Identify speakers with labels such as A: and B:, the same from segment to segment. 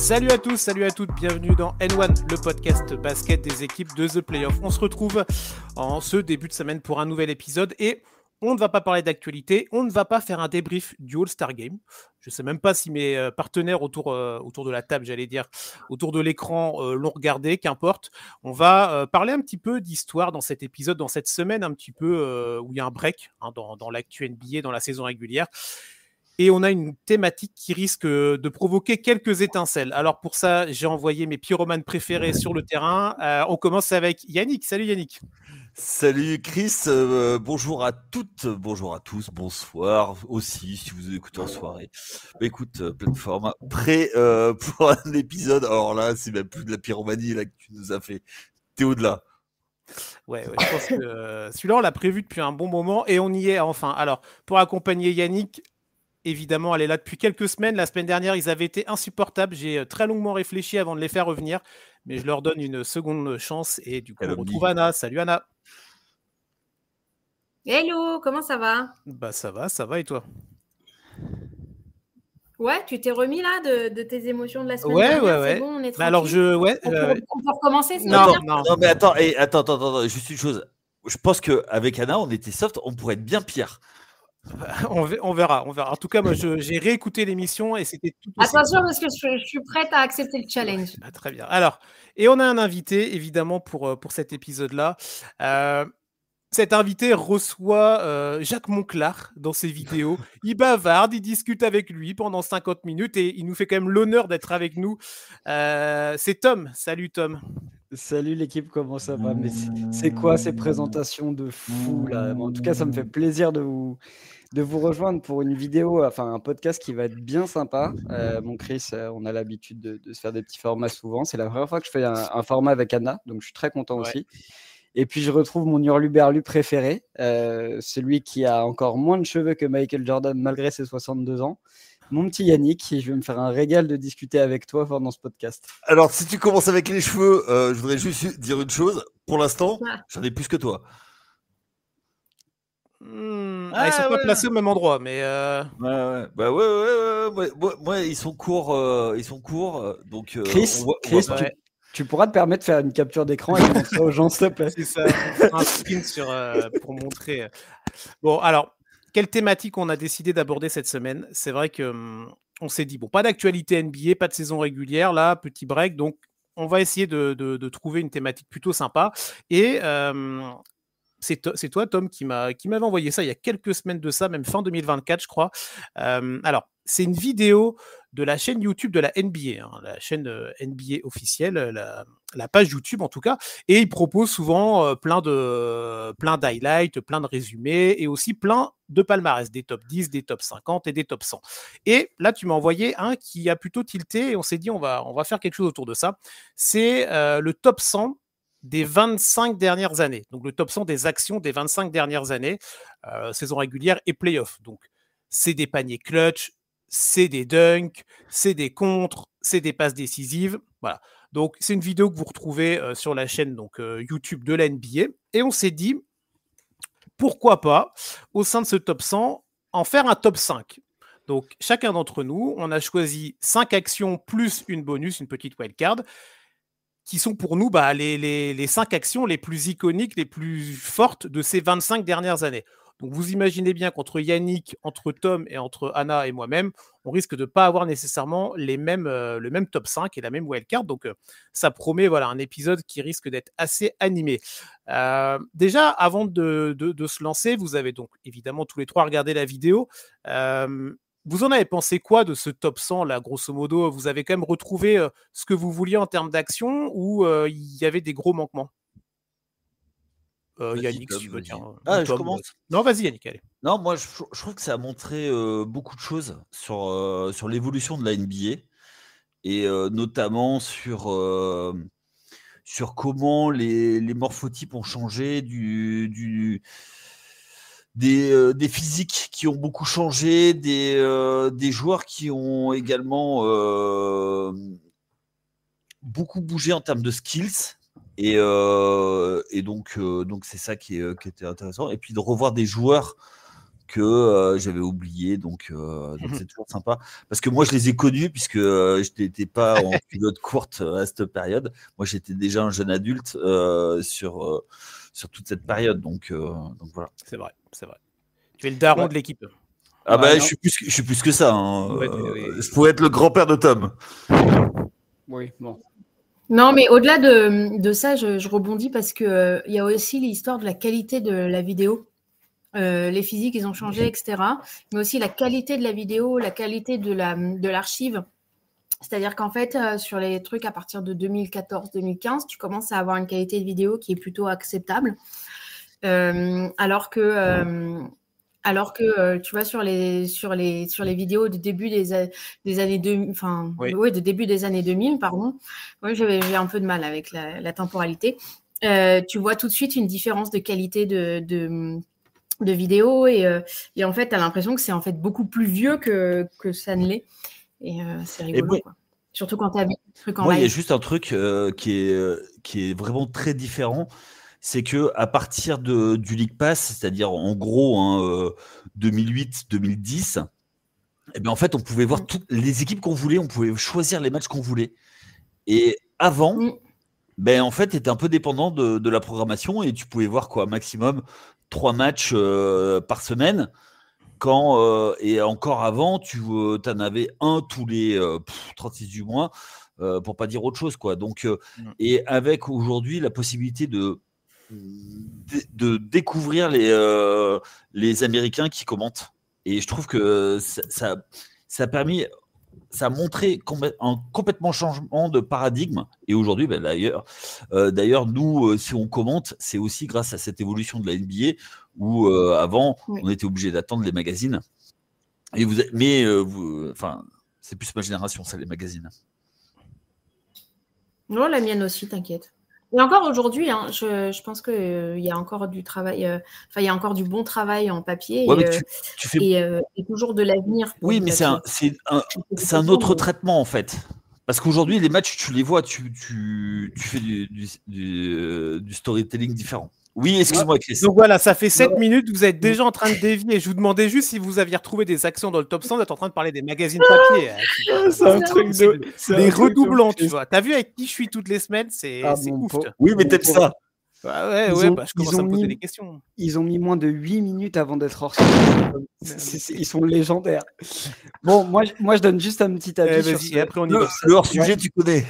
A: Salut à tous, salut à toutes, bienvenue dans N1, le podcast basket des équipes de The Playoff. On se retrouve en ce début de semaine pour un nouvel épisode et on ne va pas parler d'actualité, on ne va pas faire un débrief du All-Star Game. Je ne sais même pas si mes partenaires autour de la table, j'allais dire, autour de l'écran l'ont regardé, qu'importe. On va parler un petit peu d'histoire dans cet épisode, dans cette semaine un petit peu où il y a un break dans l'actu NBA, dans la saison régulière. Et on a une thématique qui risque de provoquer quelques étincelles. Alors pour ça, j'ai envoyé mes pyromanes préférés sur le terrain. On commence avec Yannick. Salut Yannick.
B: Salut Chris, bonjour à toutes, bonjour à tous, bonsoir aussi si vous écoutez en soirée. Écoute, plateforme, prêt pour un épisode. Alors là, c'est même plus de la pyromanie là que tu nous as fait. T'es au-delà.
A: Ouais, je pense que celui-là, on l'a prévu depuis un bon moment et on y est enfin. Alors, pour accompagner Yannick, évidemment, elle est là depuis quelques semaines. La semaine dernière, ils avaient été insupportables. J'ai très longuement réfléchi avant de les faire revenir, mais je leur donne une seconde chance. Et du coup, on retrouve Anna. Salut Anna.
C: Hello, comment ça va?
A: Bah ça va et toi?
C: Ouais, tu t'es remis là de tes émotions de la semaine dernière,
A: ouais.
C: C'est bon, on est tranquille.
A: Alors
C: on peut recommencer,
A: non,
B: mais attends, juste une chose. Je pense qu'avec Anna, on était soft, on pourrait être bien pire.
A: On verra. En tout cas, moi, j'ai réécouté l'émission et c'était tout aussi...
C: Attention, parce que je suis prête à accepter le challenge.
A: Bah, très bien. Alors, et on a un invité, évidemment, pour cet épisode-là. Cet invité reçoit Jacques Monclar dans ses vidéos. Il bavarde, il discute avec lui pendant 50 minutes et il nous fait quand même l'honneur d'être avec nous. C'est Tom. Salut Tom.
D: Salut l'équipe, comment ça va? Mais c'est quoi ces présentations de fou là? En tout cas, ça me fait plaisir de vous rejoindre pour une vidéo, enfin un podcast qui va être bien sympa. Mon Chris, on a l'habitude de se faire des petits formats souvent. C'est la première fois que je fais un format avec Anna, donc je suis très content aussi. Et puis je retrouve mon hurluberlu préféré, celui qui a encore moins de cheveux que Michael Jordan malgré ses 62 ans. Mon petit Yannick, je vais me faire un régal de discuter avec toi pendant ce podcast.
B: Alors, si tu commences avec les cheveux, je voudrais juste dire une chose. Pour l'instant, j'en ai plus que toi.
A: Ils sont pas placés au même endroit, mais...
B: Ouais. Moi, ils sont courts. Donc,
D: Chris, tu pourras te permettre de faire une capture d'écran et de montrer aux gens, s'il te plaît.
A: C'est ça, un screen pour montrer. Bon, alors... Quelle thématique on a décidé d'aborder cette semaine? C'est vrai qu'on s'est dit, bon, pas d'actualité NBA, pas de saison régulière, là, petit break, donc on va essayer de trouver une thématique plutôt sympa. Et c'est toi, Tom, qui m'avait envoyé ça il y a quelques semaines de ça, même fin 2024, je crois. Alors, c'est une vidéo de la chaîne YouTube de la NBA, la chaîne NBA officielle, la page YouTube en tout cas, et il propose souvent plein d'highlights, plein de résumés, et aussi plein de palmarès, des top 10, des top 50 et des top 100. Et là, tu m'as envoyé un qui a plutôt tilté, et on s'est dit, on va faire quelque chose autour de ça. C'est le top 100 des 25 dernières années. Donc, le top 100 des actions des 25 dernières années, saison régulière et playoff. Donc, c'est des paniers clutch, c'est des dunks, c'est des contres, c'est des passes décisives. Voilà. Donc, c'est une vidéo que vous retrouvez sur la chaîne YouTube de la NBA. Et on s'est dit, pourquoi pas, au sein de ce top 100, en faire un top 5. Donc, chacun d'entre nous, on a choisi 5 actions plus une bonus, une petite wildcard, qui sont pour nous les 5 actions les plus iconiques, les plus fortes de ces 25 dernières années. Donc, vous imaginez bien qu'entre Yannick, entre Tom et entre Anna et moi-même, on risque de ne pas avoir nécessairement le même top 5 et la même wildcard. Donc, ça promet un épisode qui risque d'être assez animé. Déjà, avant de se lancer, vous avez donc évidemment tous les trois regardé la vidéo. Vous en avez pensé quoi de ce top 100 là, grosso modo? Vous avez quand même retrouvé ce que vous vouliez en termes d'action ou il y avait des gros manquements? Yannick, si tu veux.
B: Je commence.
A: Non, vas-y Yannick, allez.
B: Non, moi je trouve que ça a montré beaucoup de choses sur l'évolution de la NBA et notamment sur comment les morphotypes ont changé des physiques qui ont beaucoup changé, des joueurs qui ont également beaucoup bougé en termes de skills. Et donc c'est ça qui était intéressant. Et puis de revoir des joueurs que j'avais oublié. Donc c'est toujours sympa. Parce que moi, je les ai connus puisque je n'étais pas en culotte courte à cette période. Moi, j'étais déjà un jeune adulte sur toute cette période. Donc voilà.
A: C'est vrai. Tu es le daron de l'équipe.
B: Ah je suis plus que ça. Hein.
A: Ouais,
B: je pourrais être le grand-père de Tom.
D: Oui, bon.
C: Non, mais au-delà de ça, je rebondis parce que il y a aussi l'histoire de la qualité de la vidéo. Les physiques, ils ont changé, etc. Mais aussi la qualité de la vidéo, la qualité de l'archive. C'est-à-dire qu'en fait, sur les trucs à partir de 2014-2015, tu commences à avoir une qualité de vidéo qui est plutôt acceptable. Alors que tu vois sur les vidéos de début des années 2000, de début des années 2000, pardon. Oui, j'ai un peu de mal avec la temporalité. Tu vois tout de suite une différence de qualité de vidéo et en fait, tu as l'impression que c'est en fait beaucoup plus vieux que ça ne l'est. Et c'est rigolo, quoi. Surtout quand tu as vu le truc en live.
B: Il y a juste un truc qui est vraiment très différent. C'est que à partir du League Pass, c'est-à-dire en gros 2008-2010, en fait, on pouvait voir toutes les équipes qu'on voulait, on pouvait choisir les matchs qu'on voulait. Et avant, en fait, tu étais un peu dépendant de la programmation et tu pouvais voir maximum 3 matchs par semaine. Et encore avant, tu en avais un tous les 36 du mois, pour pas dire autre chose, quoi. Donc, et avec aujourd'hui la possibilité de découvrir les Américains qui commentent. Et je trouve que ça a permis, ça a montré un complètement changement de paradigme. Et aujourd'hui, d'ailleurs, nous, si on commente, c'est aussi grâce à cette évolution de la NBA où avant, on était obligé d'attendre les magazines. Et c'est plus ma génération, ça, les magazines.
C: Non, la mienne aussi, t'inquiète. Et encore aujourd'hui, je pense qu'il y a encore du travail, il y a encore du bon travail en papier et toujours de l'avenir.
B: Oui, mais c'est un autre traitement en fait. Parce qu'aujourd'hui, les matchs, tu les vois, tu fais du storytelling différent. Oui, excuse-moi, Chris.
A: Donc voilà, ça fait 7 minutes, vous êtes déjà en train de dévier. Je vous demandais juste si vous aviez retrouvé des actions dans le top 100, vous êtes en train de parler des magazines papier.
D: C'est un truc de...
A: Les redoublants, tu vois. T'as vu avec qui je suis toutes les semaines, c'est ouf.
B: Oui, mais t'aimes ça.
A: Je commence à me poser des questions.
D: Ils ont mis moins de 8 minutes avant d'être hors sujet. Ils sont légendaires. Bon, moi, je donne juste un petit avis sur
A: après on y va.
B: Le hors-sujet, tu connais.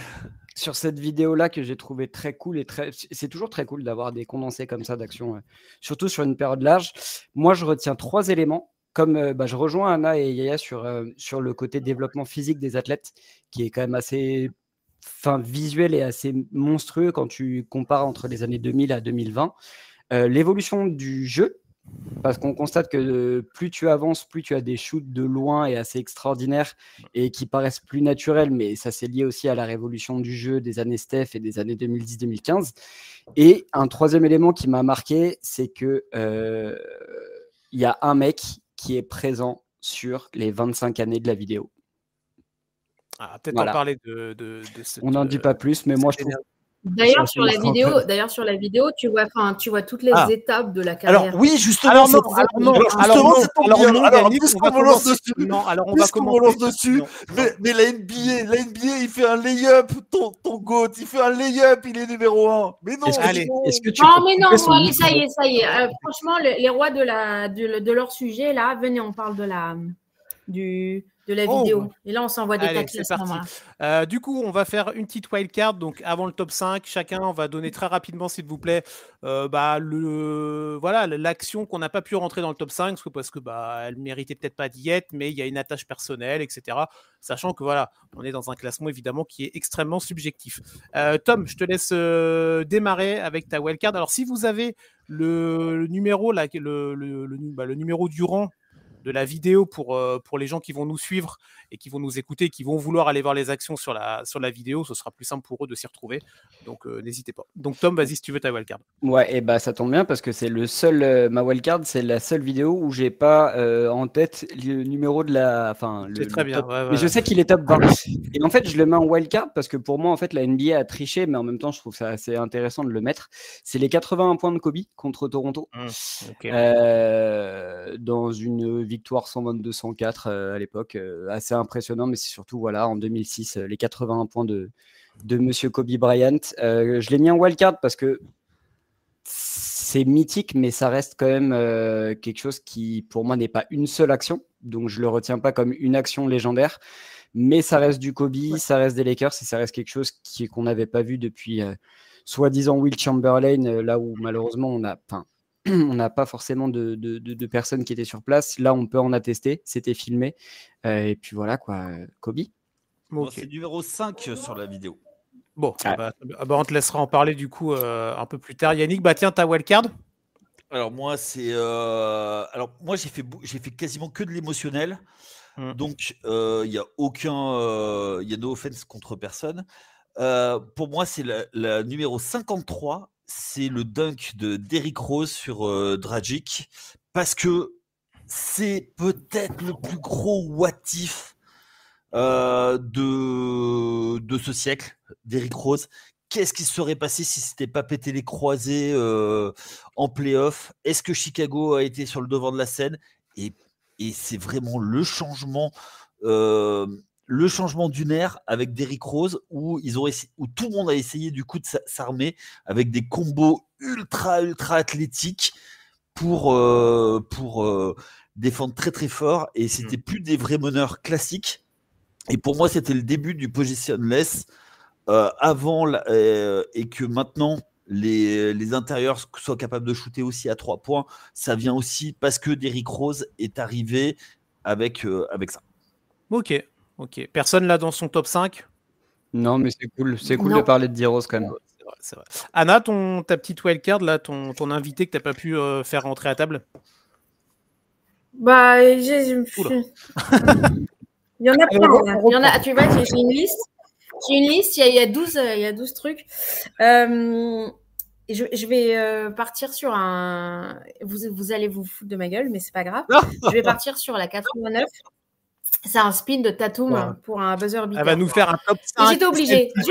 D: Sur cette vidéo-là que j'ai trouvé très cool et c'est toujours très cool d'avoir des condensés comme ça d'action, surtout sur une période large. Moi, je retiens 3 éléments. Comme je rejoins Anna et Yaya sur le côté développement physique des athlètes, qui est quand même assez visuel et assez monstrueux quand tu compares entre les années 2000 à 2020. L'évolution du jeu, parce qu'on constate que plus tu avances, plus tu as des shoots de loin et assez extraordinaires et qui paraissent plus naturels, mais ça c'est lié aussi à la révolution du jeu des années Steph et des années 2010-2015. Et un 3e élément qui m'a marqué, c'est que y a un mec qui est présent sur les 25 années de la vidéo.
A: Peut-être en parler de cette...
D: On n'en dit pas plus, mais moi je trouve...
C: D'ailleurs sur la vidéo, tu vois toutes les étapes de la carrière.
B: Alors oui, justement. On va commencer dessus. Mais la NBA, il fait un lay-up. Ton GOAT, il fait un lay-up. Il est numéro 1. Mais non.
D: Est-ce que tu
C: ça y est. Franchement, les rois de leur sujet là, venez, on parle de la vidéo. Et là, on s'envoie des tacles à ce moment-là.
A: Du coup, on va faire une petite wildcard. Donc, avant le top 5, chacun, on va donner très rapidement, s'il vous plaît, l'action qu'on n'a pas pu rentrer dans le top 5 parce que elle méritait peut-être pas d'y être, mais il y a une attache personnelle, etc. Sachant que on est dans un classement évidemment qui est extrêmement subjectif. Tom, je te laisse démarrer avec ta wildcard. Alors, si vous avez le numéro, là, le numéro du rang de la vidéo pour les gens qui vont nous suivre et qui vont nous écouter, qui vont vouloir aller voir les actions sur la vidéo, ce sera plus simple pour eux de s'y retrouver. Donc n'hésitez pas. Donc Tom, vas-y si tu veux ta wildcard.
D: Ouais, et ça tombe bien parce que c'est le seul, ma wildcard, c'est la seule vidéo où j'ai pas en tête le numéro de la,
A: c'est très bien.
D: Mais je sais qu'il est top 20. Et en fait, je le mets en wildcard parce que pour moi, en fait, la NBA a triché, mais en même temps, je trouve ça assez intéressant de le mettre. C'est les 81 points de Kobe contre Toronto. dans une victoire 122-104 à l'époque. Assez impressionnant, mais c'est surtout, voilà, en 2006, les 81 points de Monsieur Kobe Bryant. Je l'ai mis en wildcard parce que c'est mythique, mais ça reste quand même quelque chose qui, pour moi, n'est pas une seule action. Donc, je ne le retiens pas comme une action légendaire. Mais ça reste du Kobe, ça reste des Lakers et ça reste quelque chose qu'on n'avait pas vu depuis soi-disant Will Chamberlain, là où malheureusement on n'a pas forcément de personnes qui étaient sur place. Là, on peut en attester, c'était filmé. Et puis voilà, quoi, Kobe.
B: Bon, c'est numéro 5 sur la vidéo.
A: Bon, on te laissera en parler du coup un peu plus tard. Yannick, tiens, ta wildcard.
B: Alors moi, j'ai fait quasiment que de l'émotionnel. Donc, il n'y a aucun... Il y a no offense contre personne. Pour moi, c'est la numéro 53. C'est le dunk de Derrick Rose sur Dragic. Parce que c'est peut-être le plus gros what if de ce siècle, Derrick Rose. Qu'est-ce qui se serait passé si c'était pas pété les croisés en play-off? Est-ce que Chicago a été sur le devant de la scène? Et c'est vraiment le changement d'une ère avec Derrick Rose où tout le monde a essayé du coup de s'armer avec des combos ultra athlétiques pour défendre très très fort, et c'était plus des vrais meneurs classiques. Et pour moi, c'était le début du positionless et que maintenant les intérieurs soient capables de shooter aussi à 3 points. Ça vient aussi parce que Derrick Rose est arrivé avec ça.
A: Ok. Personne là dans son top 5?
D: Non, mais c'est cool de parler de D-Rose quand même.
A: C'est vrai. Anna, ta petite wildcard, là, ton invité que tu n'as pas pu faire rentrer à table?
C: Il y en a plein. Il y en a, tu vois, j'ai une liste. Il y a 12 trucs. Je vais partir sur un... Vous allez vous foutre de ma gueule, mais c'est pas grave. Je vais partir sur la 89. C'est un spin de Tatum pour un buzzer beater.
A: Elle va nous faire un top 5.
C: J'étais obligée. Je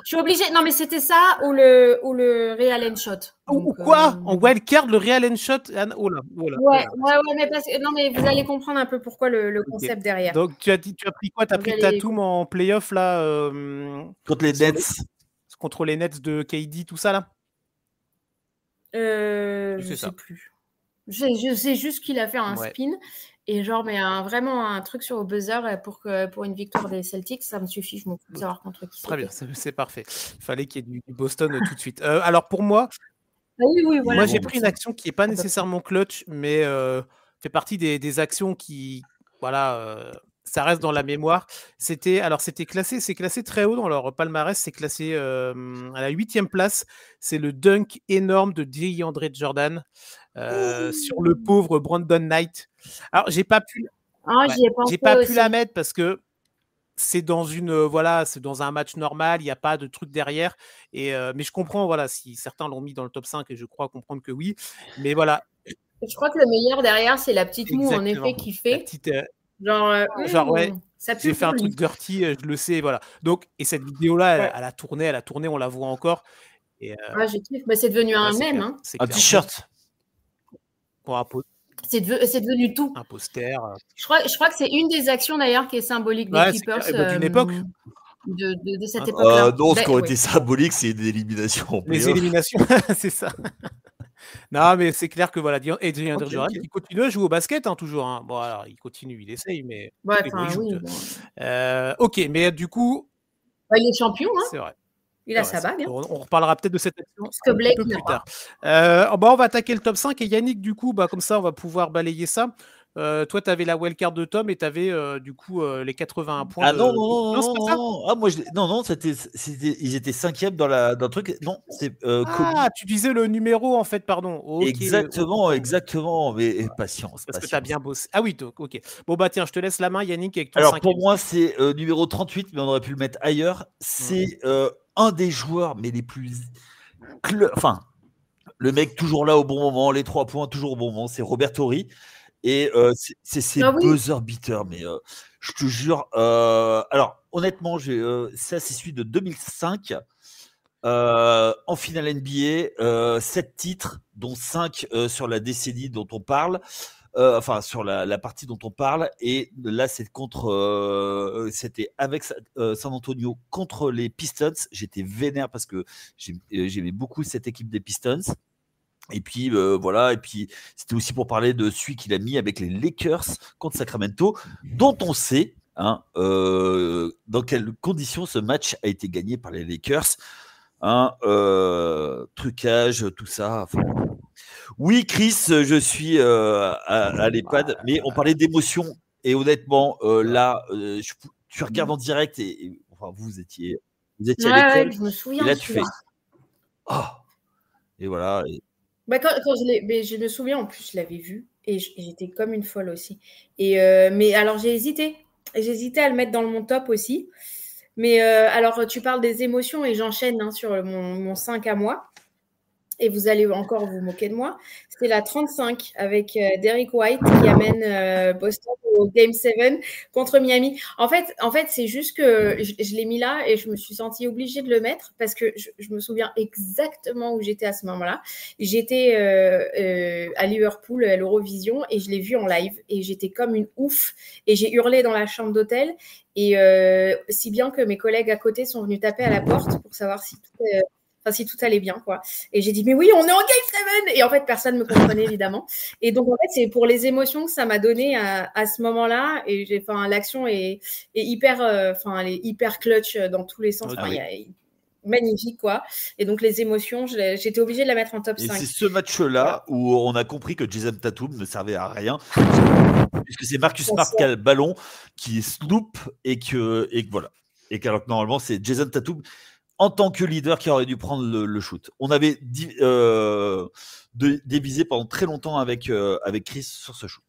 C: suis obligée. Non, mais c'était ça ou le Real Allen shot.
A: Ou quoi en wildcard, le Real Allen shot? Oh là.
C: Ouais, mais non, mais vous allez comprendre un peu pourquoi le concept derrière.
A: Donc, tu as pris quoi? Tu as pris Tatum en playoff, là
B: contre les Nets.
A: Contre les Nets de KD, tout ça, là
C: je sais plus. Je sais juste qu'il a fait un spin. Et genre, mais vraiment un truc sur le buzzer pour une victoire des Celtics, ça me suffit. Je m'en fous de savoir contre qui c'est.
A: Très bien, c'est parfait. Il fallait qu'il y ait du Boston tout de suite. Alors, pour moi, moi j'ai pris une action qui n'est pas nécessairement clutch, mais fait partie des actions qui, ça reste dans la mémoire. C'est classé très haut dans leur palmarès. C'est classé à la 8e place. C'est le dunk énorme de DeAndre Jordan sur le pauvre Brandon Knight. Alors, j'ai pas pu la mettre parce que c'est dans c'est dans un match normal, il n'y a pas de truc derrière. Mais je comprends, si certains l'ont mis dans le top 5, et je crois comprendre que oui. Mais voilà.
C: Je crois que le meilleur derrière, c'est la petite moue, en effet, qui fait.
A: La petite, j'ai fait un truc dirty, je le sais, voilà. Donc, et cette vidéo-là, elle a tourné, on la voit encore. Et,
C: j'ai kiffé. C'est devenu un mème. Hein.
B: Un t-shirt.
C: C'est devenu tout.
A: Un poster.
C: Je crois que c'est une des actions d'ailleurs qui est symbolique des Clippers
A: d'une époque.
C: De cette époque-là.
B: Non, ce qui aurait été symbolique, c'est une élimination.
A: Les éliminations, c'est ça. Non, mais c'est clair que DeAndre Jordan, il continue à jouer au basket, toujours. Hein. Bon, alors, il continue, il essaye, mais. Ok, mais du coup.
C: Il est champion, hein.
A: C'est vrai.
C: Il a sa bague.
A: On reparlera peut-être de cette action
C: un peu
A: plus tard. On va attaquer le top 5 et Yannick, du coup, comme ça, on va pouvoir balayer ça. Toi, tu avais la wildcard de Tom et tu avais du coup les 81 points.
B: Ah non, c'est pas ça. Ah, moi, ils étaient 5e dans le truc. Non, c'est.
A: Tu disais le numéro en fait, pardon. Okay.
B: Exactement. Mais patience.
A: Parce que tu as bien bossé. Ah oui, donc, ok. Bon, tiens, je te laisse la main, Yannick, avec ton 5e.
B: Alors, pour moi, c'est numéro 38, mais on aurait pu le mettre ailleurs. C'est un des joueurs, mais les plus. Enfin, le mec toujours là au bon moment, les 3 points toujours au bon moment, c'est Robert Horry. Et c'est ces buzzer beaters, mais je te jure. Alors, honnêtement, ça, c'est celui de 2005. En finale NBA, 7 titres, dont 5 sur la décennie dont on parle. Enfin, sur la partie dont on parle. Et là, c'était avec San Antonio contre les Pistons. J'étais vénère parce que j'aimais beaucoup cette équipe des Pistons. Et puis voilà, et puis c'était aussi pour parler de celui qu'il a mis avec les Lakers contre Sacramento, dont on sait dans quelles conditions ce match a été gagné par les Lakers. Trucage, tout ça. Enfin, oui, Chris, je suis à l'EHPAD, mais on parlait d'émotion. Et honnêtement, là, tu regardes en direct et enfin, vous étiez à l'école.
C: Je me souviens.
B: Et là, tu fais. Oh. Et voilà.
C: Bah, quand je me souviens, en plus, je l'avais vu et j'étais comme une folle aussi. Mais alors, j'ai hésité. J'hésitais à le mettre dans mon top aussi. Mais alors, tu parles des émotions et j'enchaîne sur mon 5 à moi. Et vous allez encore vous moquer de moi. C'est la 35 avec Derrick White qui amène Boston au Game 7 contre Miami. En fait c'est juste que je l'ai mis là et je me suis sentie obligée de le mettre parce que je me souviens exactement où j'étais à ce moment-là. J'étais à Liverpool à l'Eurovision et je l'ai vu en live et j'étais comme une ouf et j'ai hurlé dans la chambre d'hôtel et si bien que mes collègues à côté sont venus taper à la porte pour savoir si tout allait bien, quoi. Et j'ai dit, mais oui, on est en Game 7 ! Et en fait, personne ne me comprenait, évidemment. Et donc, en fait, c'est pour les émotions que ça m'a donné à ce moment-là. Et l'action est hyper, elle est hyper clutch dans tous les sens. Magnifique, quoi. Et donc, les émotions, j'étais obligée de la mettre en top 5.
B: Et c'est ce match-là où on a compris que Jason Tatum ne servait à rien. Puisque c'est Marcus Smart qui a le ballon, qui se loupe et que voilà. Et qu'alors que normalement, c'est Jason Tatum en tant que leader qui aurait dû prendre le shoot. On avait divisé pendant très longtemps avec Chris sur ce shoot.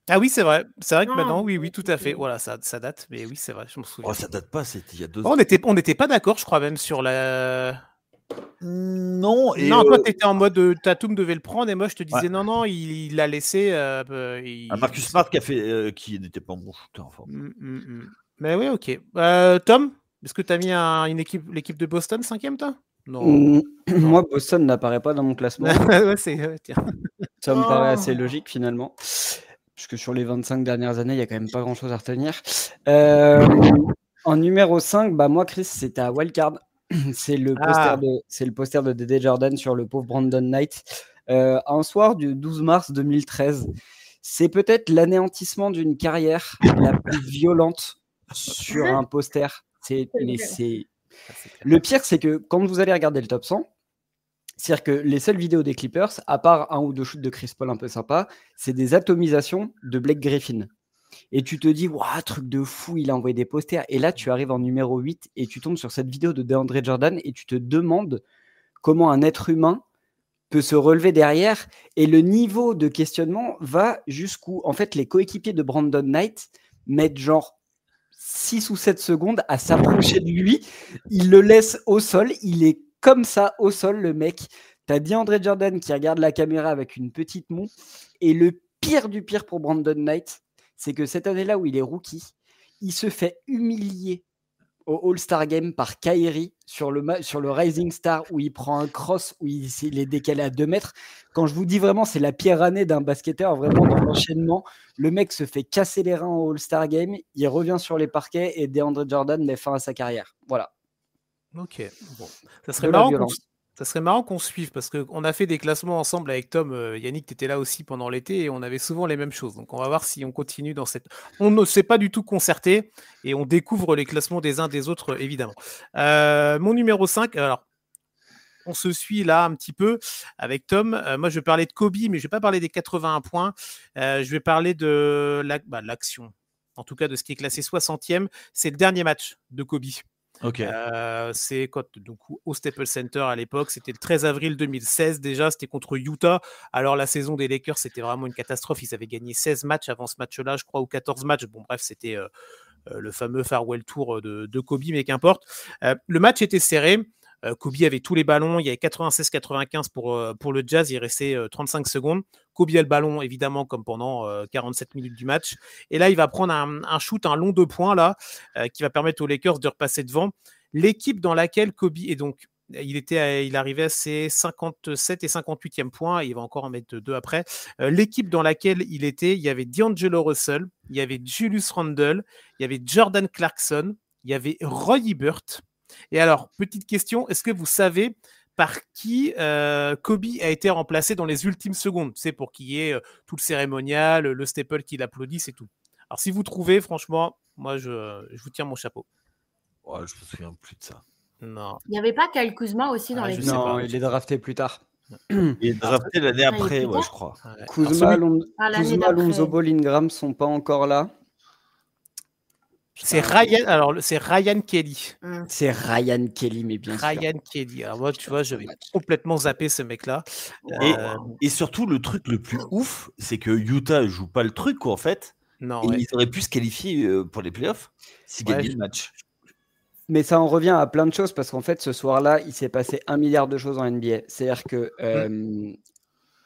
A: Ah oui, c'est vrai. C'est vrai que maintenant, oui, tout à fait. Voilà, ça date, mais oui, c'est vrai, je me souviens.
B: Oh, ça date pas, c'était il y a 2 ans.
A: On n'était pas d'accord, je crois, même sur la...
B: Non. Et
A: non, toi, tu étais en mode Tatum devait le prendre, et moi, je te disais non, il l'a laissé...
B: Marcus Smart qui n'était pas un bon shooter. Enfin.
A: Mais oui, ok. Tom, est-ce que tu as mis l'équipe de Boston 5e, toi?
D: Non. Moi, Boston n'apparaît pas dans mon classement.
A: Tiens.
D: Ça me paraît assez logique, finalement. Puisque sur les 25 dernières années, il n'y a quand même pas grand-chose à retenir. En numéro 5, moi, Chris, c'était à Wildcard. C'est le poster de Dédé Jordan sur le pauvre Brandon Knight. Un soir du 12 mars 2013. C'est peut-être l'anéantissement d'une carrière la plus violente sur un poster. Le pire, c'est que quand vous allez regarder le top 100, c'est-à-dire que les seules vidéos des Clippers, à part un ou deux shoots de Chris Paul un peu sympa, c'est des atomisations de Blake Griffin. Et tu te dis, waouh, truc de fou, il a envoyé des posters. Et là, tu arrives en numéro 8 et tu tombes sur cette vidéo de DeAndre Jordan et tu te demandes comment un être humain peut se relever derrière. Et le niveau de questionnement va jusqu'où, en fait, les coéquipiers de Brandon Knight mettent genre 6 ou 7 secondes à s'approcher de lui. Il le laisse au sol. Il est comme ça au sol, le mec. T'as DeAndre Jordan qui regarde la caméra avec une petite moue. Et le pire du pire pour Brandon Knight, c'est que cette année-là où il est rookie, il se fait humilier au All-Star Game par Kyrie sur le Rising Star où il prend un cross, où il est décalé à 2 mètres. Quand je vous dis vraiment, c'est la pire année d'un basketteur, vraiment dans l'enchaînement. Le mec se fait casser les reins au All-Star Game, il revient sur les parquets et DeAndre Jordan met fin à sa carrière. Voilà.
A: Ok, bon. Ça serait marrant qu'on suive parce qu'on a fait des classements ensemble avec Tom. Yannick, tu étais là aussi pendant l'été et on avait souvent les mêmes choses. Donc on va voir si on continue dans cette... On ne s'est pas du tout concerté et on découvre les classements des uns des autres, évidemment. Mon numéro 5, alors on se suit là un petit peu avec Tom. Moi, je vais parler de Kobe, mais je ne vais pas parler des 81 points. Je vais parler de l'action. En tout cas, de ce qui est classé 60e. C'est le dernier match de Kobe.
B: Okay.
A: C'est au Staples Center à l'époque, c'était le 13 avril 2016 déjà, c'était contre Utah. Alors la saison des Lakers, c'était vraiment une catastrophe. Ils avaient gagné 16 matchs avant ce match-là, je crois, ou 14 matchs. Bon, bref, c'était le fameux farewell tour de Kobe, mais qu'importe. Le match était serré. Kobe avait tous les ballons, il y avait 96-95 pour le Jazz, il restait 35 secondes. Kobe a le ballon, évidemment, comme pendant 47 minutes du match. Et là, il va prendre un shoot, un long 2 points, là, qui va permettre aux Lakers de repasser devant. l'équipe dans laquelle Kobe est donc. Il arrivait à ses 57 et 58e points, il va encore en mettre 2 après. L'équipe dans laquelle il était, il y avait D'Angelo Russell, il y avait Julius Randle, il y avait Jordan Clarkson, il y avait Roy Hibbert. Et alors, petite question, est-ce que vous savez par qui Kobe a été remplacé dans les ultimes secondes? C'est pour qu'il y ait tout le cérémonial, le staple qui l'applaudisse et tout. Alors, si vous trouvez, franchement, moi, je vous tire mon chapeau.
B: Ouais, je me souviens plus de ça.
A: Non.
C: Il n'y avait pas Kyle Kuzma aussi dans les
D: Non, il est drafté plus tard.
B: Il est drafté l'année après,
C: plus tard
B: je crois.
A: Ouais.
D: Kuzma,
C: l'année d'après.
D: Lonzo Ball, Ingram sont pas encore là.
A: C'est Ryan. Alors, c'est Ryan Kelly.
D: C'est Ryan Kelly, mais bien sûr.
A: Ryan Kelly. Alors moi, tu vois, je vais complètement zapper ce mec-là.
B: Et surtout, le truc le plus ouf, c'est que Utah joue pas le truc, quoi, en fait.
A: Non,
B: et
A: ouais.
B: ils auraient pu se qualifier pour les playoffs s'ils gagnaient le match.
D: Mais ça en revient à plein de choses parce qu'en fait, ce soir-là, il s'est passé 1 milliard de choses en NBA. C'est-à-dire que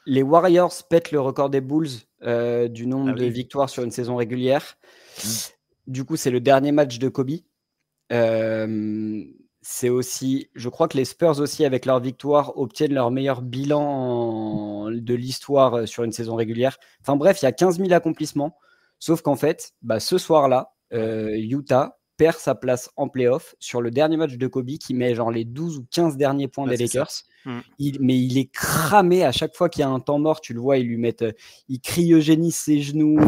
D: les Warriors pètent le record des Bulls du nombre de victoires sur une saison régulière. Du coup, c'est le dernier match de Kobe. C'est aussi, je crois que les Spurs aussi, avec leur victoire, obtiennent leur meilleur bilan de l'histoire sur une saison régulière. Enfin bref, il y a 15 000 accomplissements. Sauf qu'en fait, ce soir-là, Utah perd sa place en play-off sur le dernier match de Kobe qui met genre les 12 ou 15 derniers points des Lakers. Mais il est cramé à chaque fois qu'il y a un temps mort. Tu le vois, ils cryogénisent ses genoux,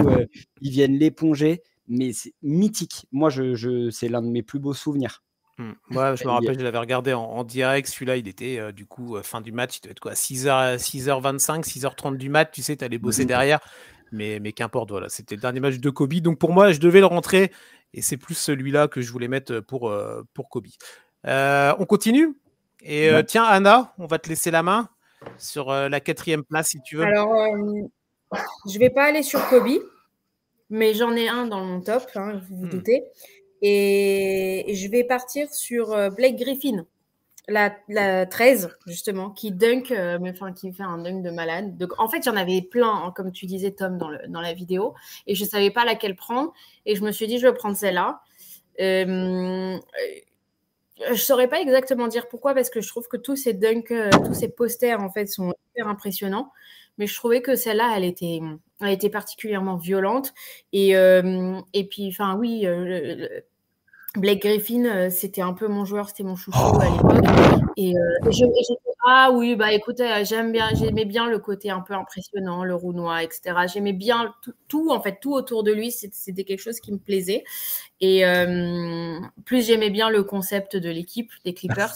D: ils viennent l'éponger. Mais c'est mythique. Moi, c'est l'un de mes plus beaux souvenirs.
A: Moi, je me rappelle, je l'avais regardé en direct. Celui-là, il était du coup fin du match. Il devait être quoi, 6h25, 6h30 du match. Tu sais, tu allais bosser derrière. Mais qu'importe, voilà. C'était le dernier match de Kobe. Donc pour moi, je devais le rentrer. Et c'est plus celui-là que je voulais mettre pour Kobe. On continue. Et tiens, Anna, on va te laisser la main sur la 4e place si tu veux.
C: Alors, je ne vais pas aller sur Kobe. Mais j'en ai un dans mon top, hein, vous vous doutez. Et je vais partir sur Blake Griffin, la 13, justement, qui dunk, qui fait un dunk de malade. Donc, en fait, il y en avait plein, hein, comme tu disais, Tom, dans la vidéo. Et je ne savais pas laquelle prendre. Et je me suis dit, je vais prendre celle-là. Je ne saurais pas exactement dire pourquoi, parce que je trouve que tous ces dunks, tous ces posters, en fait, sont hyper impressionnants. Mais je trouvais que celle-là, elle était particulièrement violente. Et puis, enfin, oui, Blake Griffin, c'était un peu mon joueur, c'était mon chouchou à l'époque. Et écoutez, j'aimais bien le côté un peu impressionnant, le rounois, etc. J'aimais bien tout autour de lui, c'était quelque chose qui me plaisait. Et plus j'aimais bien le concept de l'équipe, des Clippers.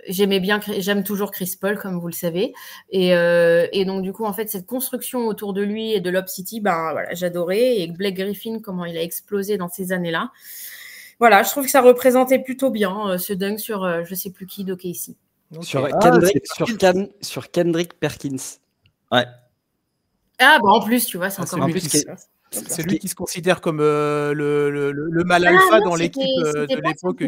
C: J'aime toujours Chris Paul, comme vous le savez. Et donc, du coup, en fait, cette construction autour de lui et de Lob City, j'adorais. Et Blake Griffin, comment il a explosé dans ces années-là. Voilà, je trouve que ça représentait plutôt bien ce dunk sur je ne sais plus qui d'OKC.
D: Sur Kendrick Perkins.
B: Ouais.
C: Ah, en plus, tu vois, c'est encore
A: plus. C'est lui qui se considère comme le mal alpha dans l'équipe de l'époque.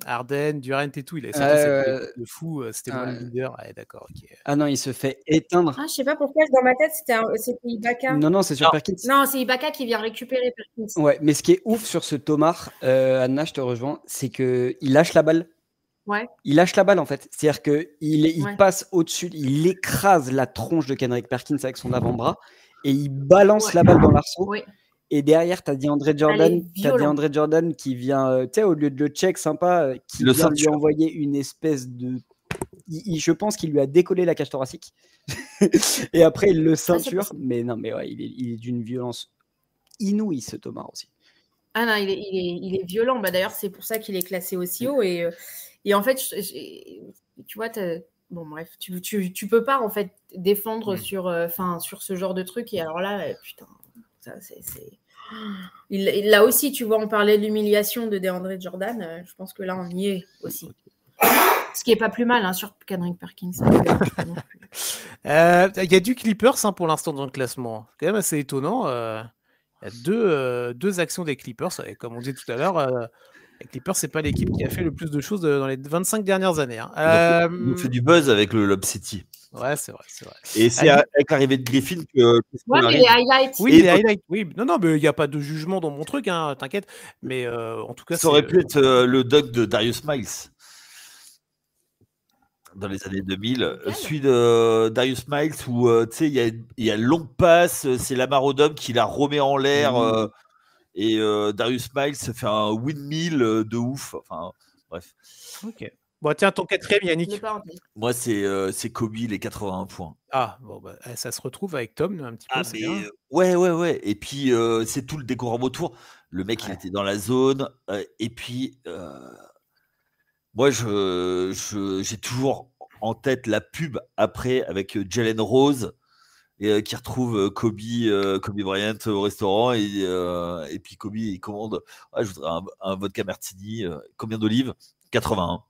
A: Harden, Durant et tout. Il a sorti le fou. C'était moi le leader. Ah, d'accord. Okay.
D: Ah non, il se fait éteindre.
C: Ah, je sais pas pourquoi. Dans ma tête, c'était Ibaka.
D: Non, c'est sur Perkins.
C: Non, c'est Ibaka qui vient récupérer Perkins.
D: Ouais, mais ce qui est ouf sur ce Tomar, Anna, je te rejoins, c'est qu'il lâche la balle.
C: Ouais.
D: Il lâche la balle en fait. C'est-à-dire qu'il passe au-dessus, il écrase la tronche de Kendrick Perkins avec son avant-bras. Et il balance la balle dans l'arceau. Oui. Et derrière, tu as DeAndre Jordan qui vient, tu sais, au lieu de le check sympa, qui vient lui envoyer une espèce de. Je pense qu'il lui a décollé la cage thoracique. Et après, il le ceinture. Mais non, mais ouais, il est d'une violence inouïe, ce Thomas aussi.
C: Ah non, il est violent. D'ailleurs, c'est pour ça qu'il est classé aussi haut. Et en fait, tu vois, bon, bref, tu peux pas en fait défendre sur ce genre de truc. Et alors là, putain, ça c'est. Là aussi, tu vois, on parlait de l'humiliation de DeAndre Jordan. Je pense que là, on y est aussi. Ce qui est pas plus mal sur Kendrick Perkins.
A: Il y a du Clippers pour l'instant dans le classement. C'est quand même assez étonnant. Il y a deux actions des Clippers. Et comme on disait tout à l'heure. Les Clippers, c'est pas l'équipe qui a fait le plus de choses dans les 25 dernières années.
B: On fait du buzz avec le Lob City.
A: Ouais, c'est vrai, c'est vrai.
B: Et c'est avec l'arrivée de Griffin que
C: Ouais, mais les highlights.
A: Oui, les highlights, oui. Non, mais il n'y a pas de jugement dans mon truc, hein, t'inquiète. Mais en tout cas,
B: ça aurait pu être le dunk de Darius Miles dans les années 2000. Celui de Darius Miles où tu sais, il y a une longue passe, c'est Lamar Odom qui la remet en l'air et Darius Miles se fait un windmill de ouf. Enfin, bref.
A: Ok. Bon, tiens, ton quatrième, Yannick.
B: Moi, c'est Kobe, les 81 points.
A: Ah, bon, bah, ça se retrouve avec Tom un petit peu. C'est bien.
B: Ouais. Et puis, c'est tout le décorum autour. Le mec, il était dans la zone. Et puis, moi, j'ai toujours en tête la pub après avec Jalen Rose qui retrouve Kobe Bryant au restaurant. Et puis, Kobe, il commande je voudrais un vodka martini. Combien d'olives? 81.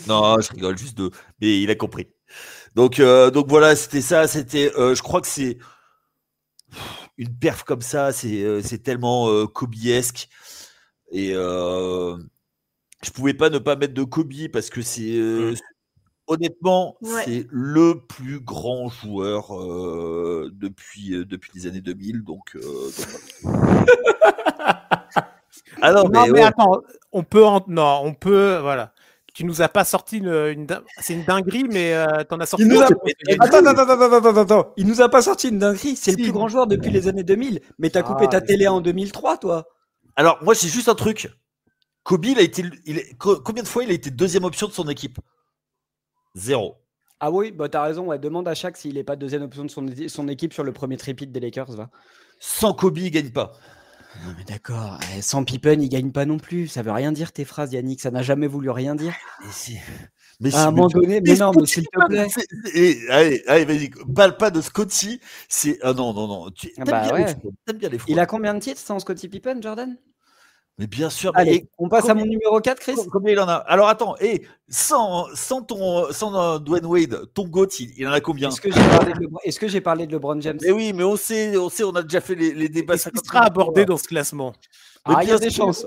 B: Non, je rigole juste mais il a compris. Donc voilà, c'était ça. C'était, je crois que c'est une perf comme ça. C'est tellement Kobe-esque. Et je pouvais pas ne pas mettre de Kobe parce que c'est honnêtement, c'est le plus grand joueur depuis les années 2000. Donc
A: ah non, mais attends, on peut, voilà. Tu nous as pas sorti c'est une dinguerie, mais t'en as sorti.
D: Attends. Il nous a pas sorti une dinguerie. C'est le plus grand joueur depuis les années 2000. Mais t'as coupé ta télé en 2003, toi.
B: Alors, moi, j'ai juste un truc. Kobe, combien de fois il a été deuxième option de son équipe? 0.
D: Ah oui, bah t'as raison. Ouais. Demande à Shaq s'il n'est pas deuxième option de son équipe sur le premier tripit des Lakers. Va.
B: Sans Kobe, il gagne pas.
D: Non mais d'accord, sans Pippen, il gagne pas non plus. Ça veut rien dire tes phrases, Yannick. Ça n'a jamais voulu rien dire.
B: Mais
D: à un moment donné, mais non, mais s'il te plaît.
B: Allez, vas-y, parle pas de Scotty. C'est non. T'aimes bien les fraudes.
D: Il a combien de titres sans Scottie Pippen, Jordan?
B: Mais bien sûr.
D: Allez, on passe à mon numéro 4, Chris.
B: Combien il en a? Alors attends, sans Dwayne Wade, ton GOAT, il en a combien?
D: Est-ce que j'ai parlé de LeBron James?
B: Mais oui, mais on sait, on a déjà fait les débats.
A: Est-ce qu'il sera abordé dans ce classement?
D: Il y a des chances.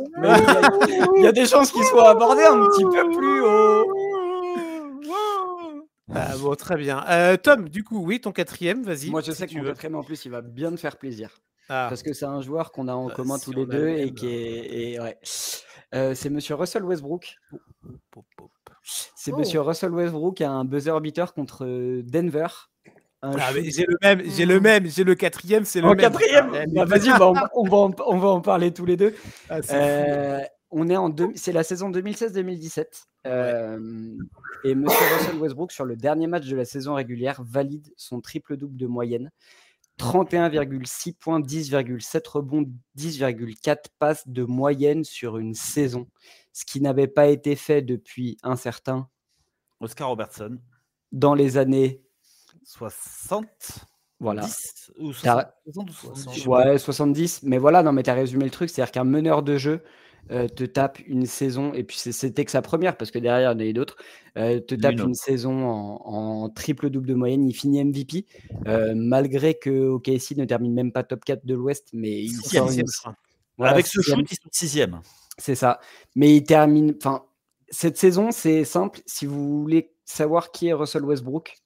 D: Il y a des chances qu'il soit abordé un petit peu plus haut.
A: Bon, très bien. Tom, du coup, oui, ton quatrième, vas-y.
D: Moi, je sais que mon quatrième, en plus, il va bien te faire plaisir. Parce que c'est un joueur qu'on a en commun tous les deux et qui est. C'est monsieur Russell Westbrook. C'est monsieur Russell Westbrook qui a un buzzer beater contre Denver.
A: J'ai le même, j'ai le quatrième, c'est le même.
D: Quatrième vas-y, on va en parler tous les deux. C'est la saison 2016-2017. Et monsieur Russell Westbrook, sur le dernier match de la saison régulière, valide son triple-double de moyenne. 31,6 points, 10,7 rebonds, 10,4 passes de moyenne sur une saison. Ce qui n'avait pas été fait depuis un certain
B: Oscar Robertson.
D: Dans les années
B: 60.
D: Voilà.
B: 10 ou 60,
D: 70. Ouais, 70. Mais voilà, non, mais tu as résumé le truc. C'est-à-dire qu'un meneur de jeu te tape une saison, et puis c'était que sa première, parce que derrière, il y en a eu d'autres, te tape une saison en triple-double de moyenne. Il finit MVP, malgré que OKC ne termine même pas top 4 de l'Ouest, mais il sort
B: voilà, avec ce shoot, ils sont 6e.
D: C'est ça. Mais il termine... Enfin, cette saison, c'est simple. Si vous voulez savoir qui est Russell Westbrook,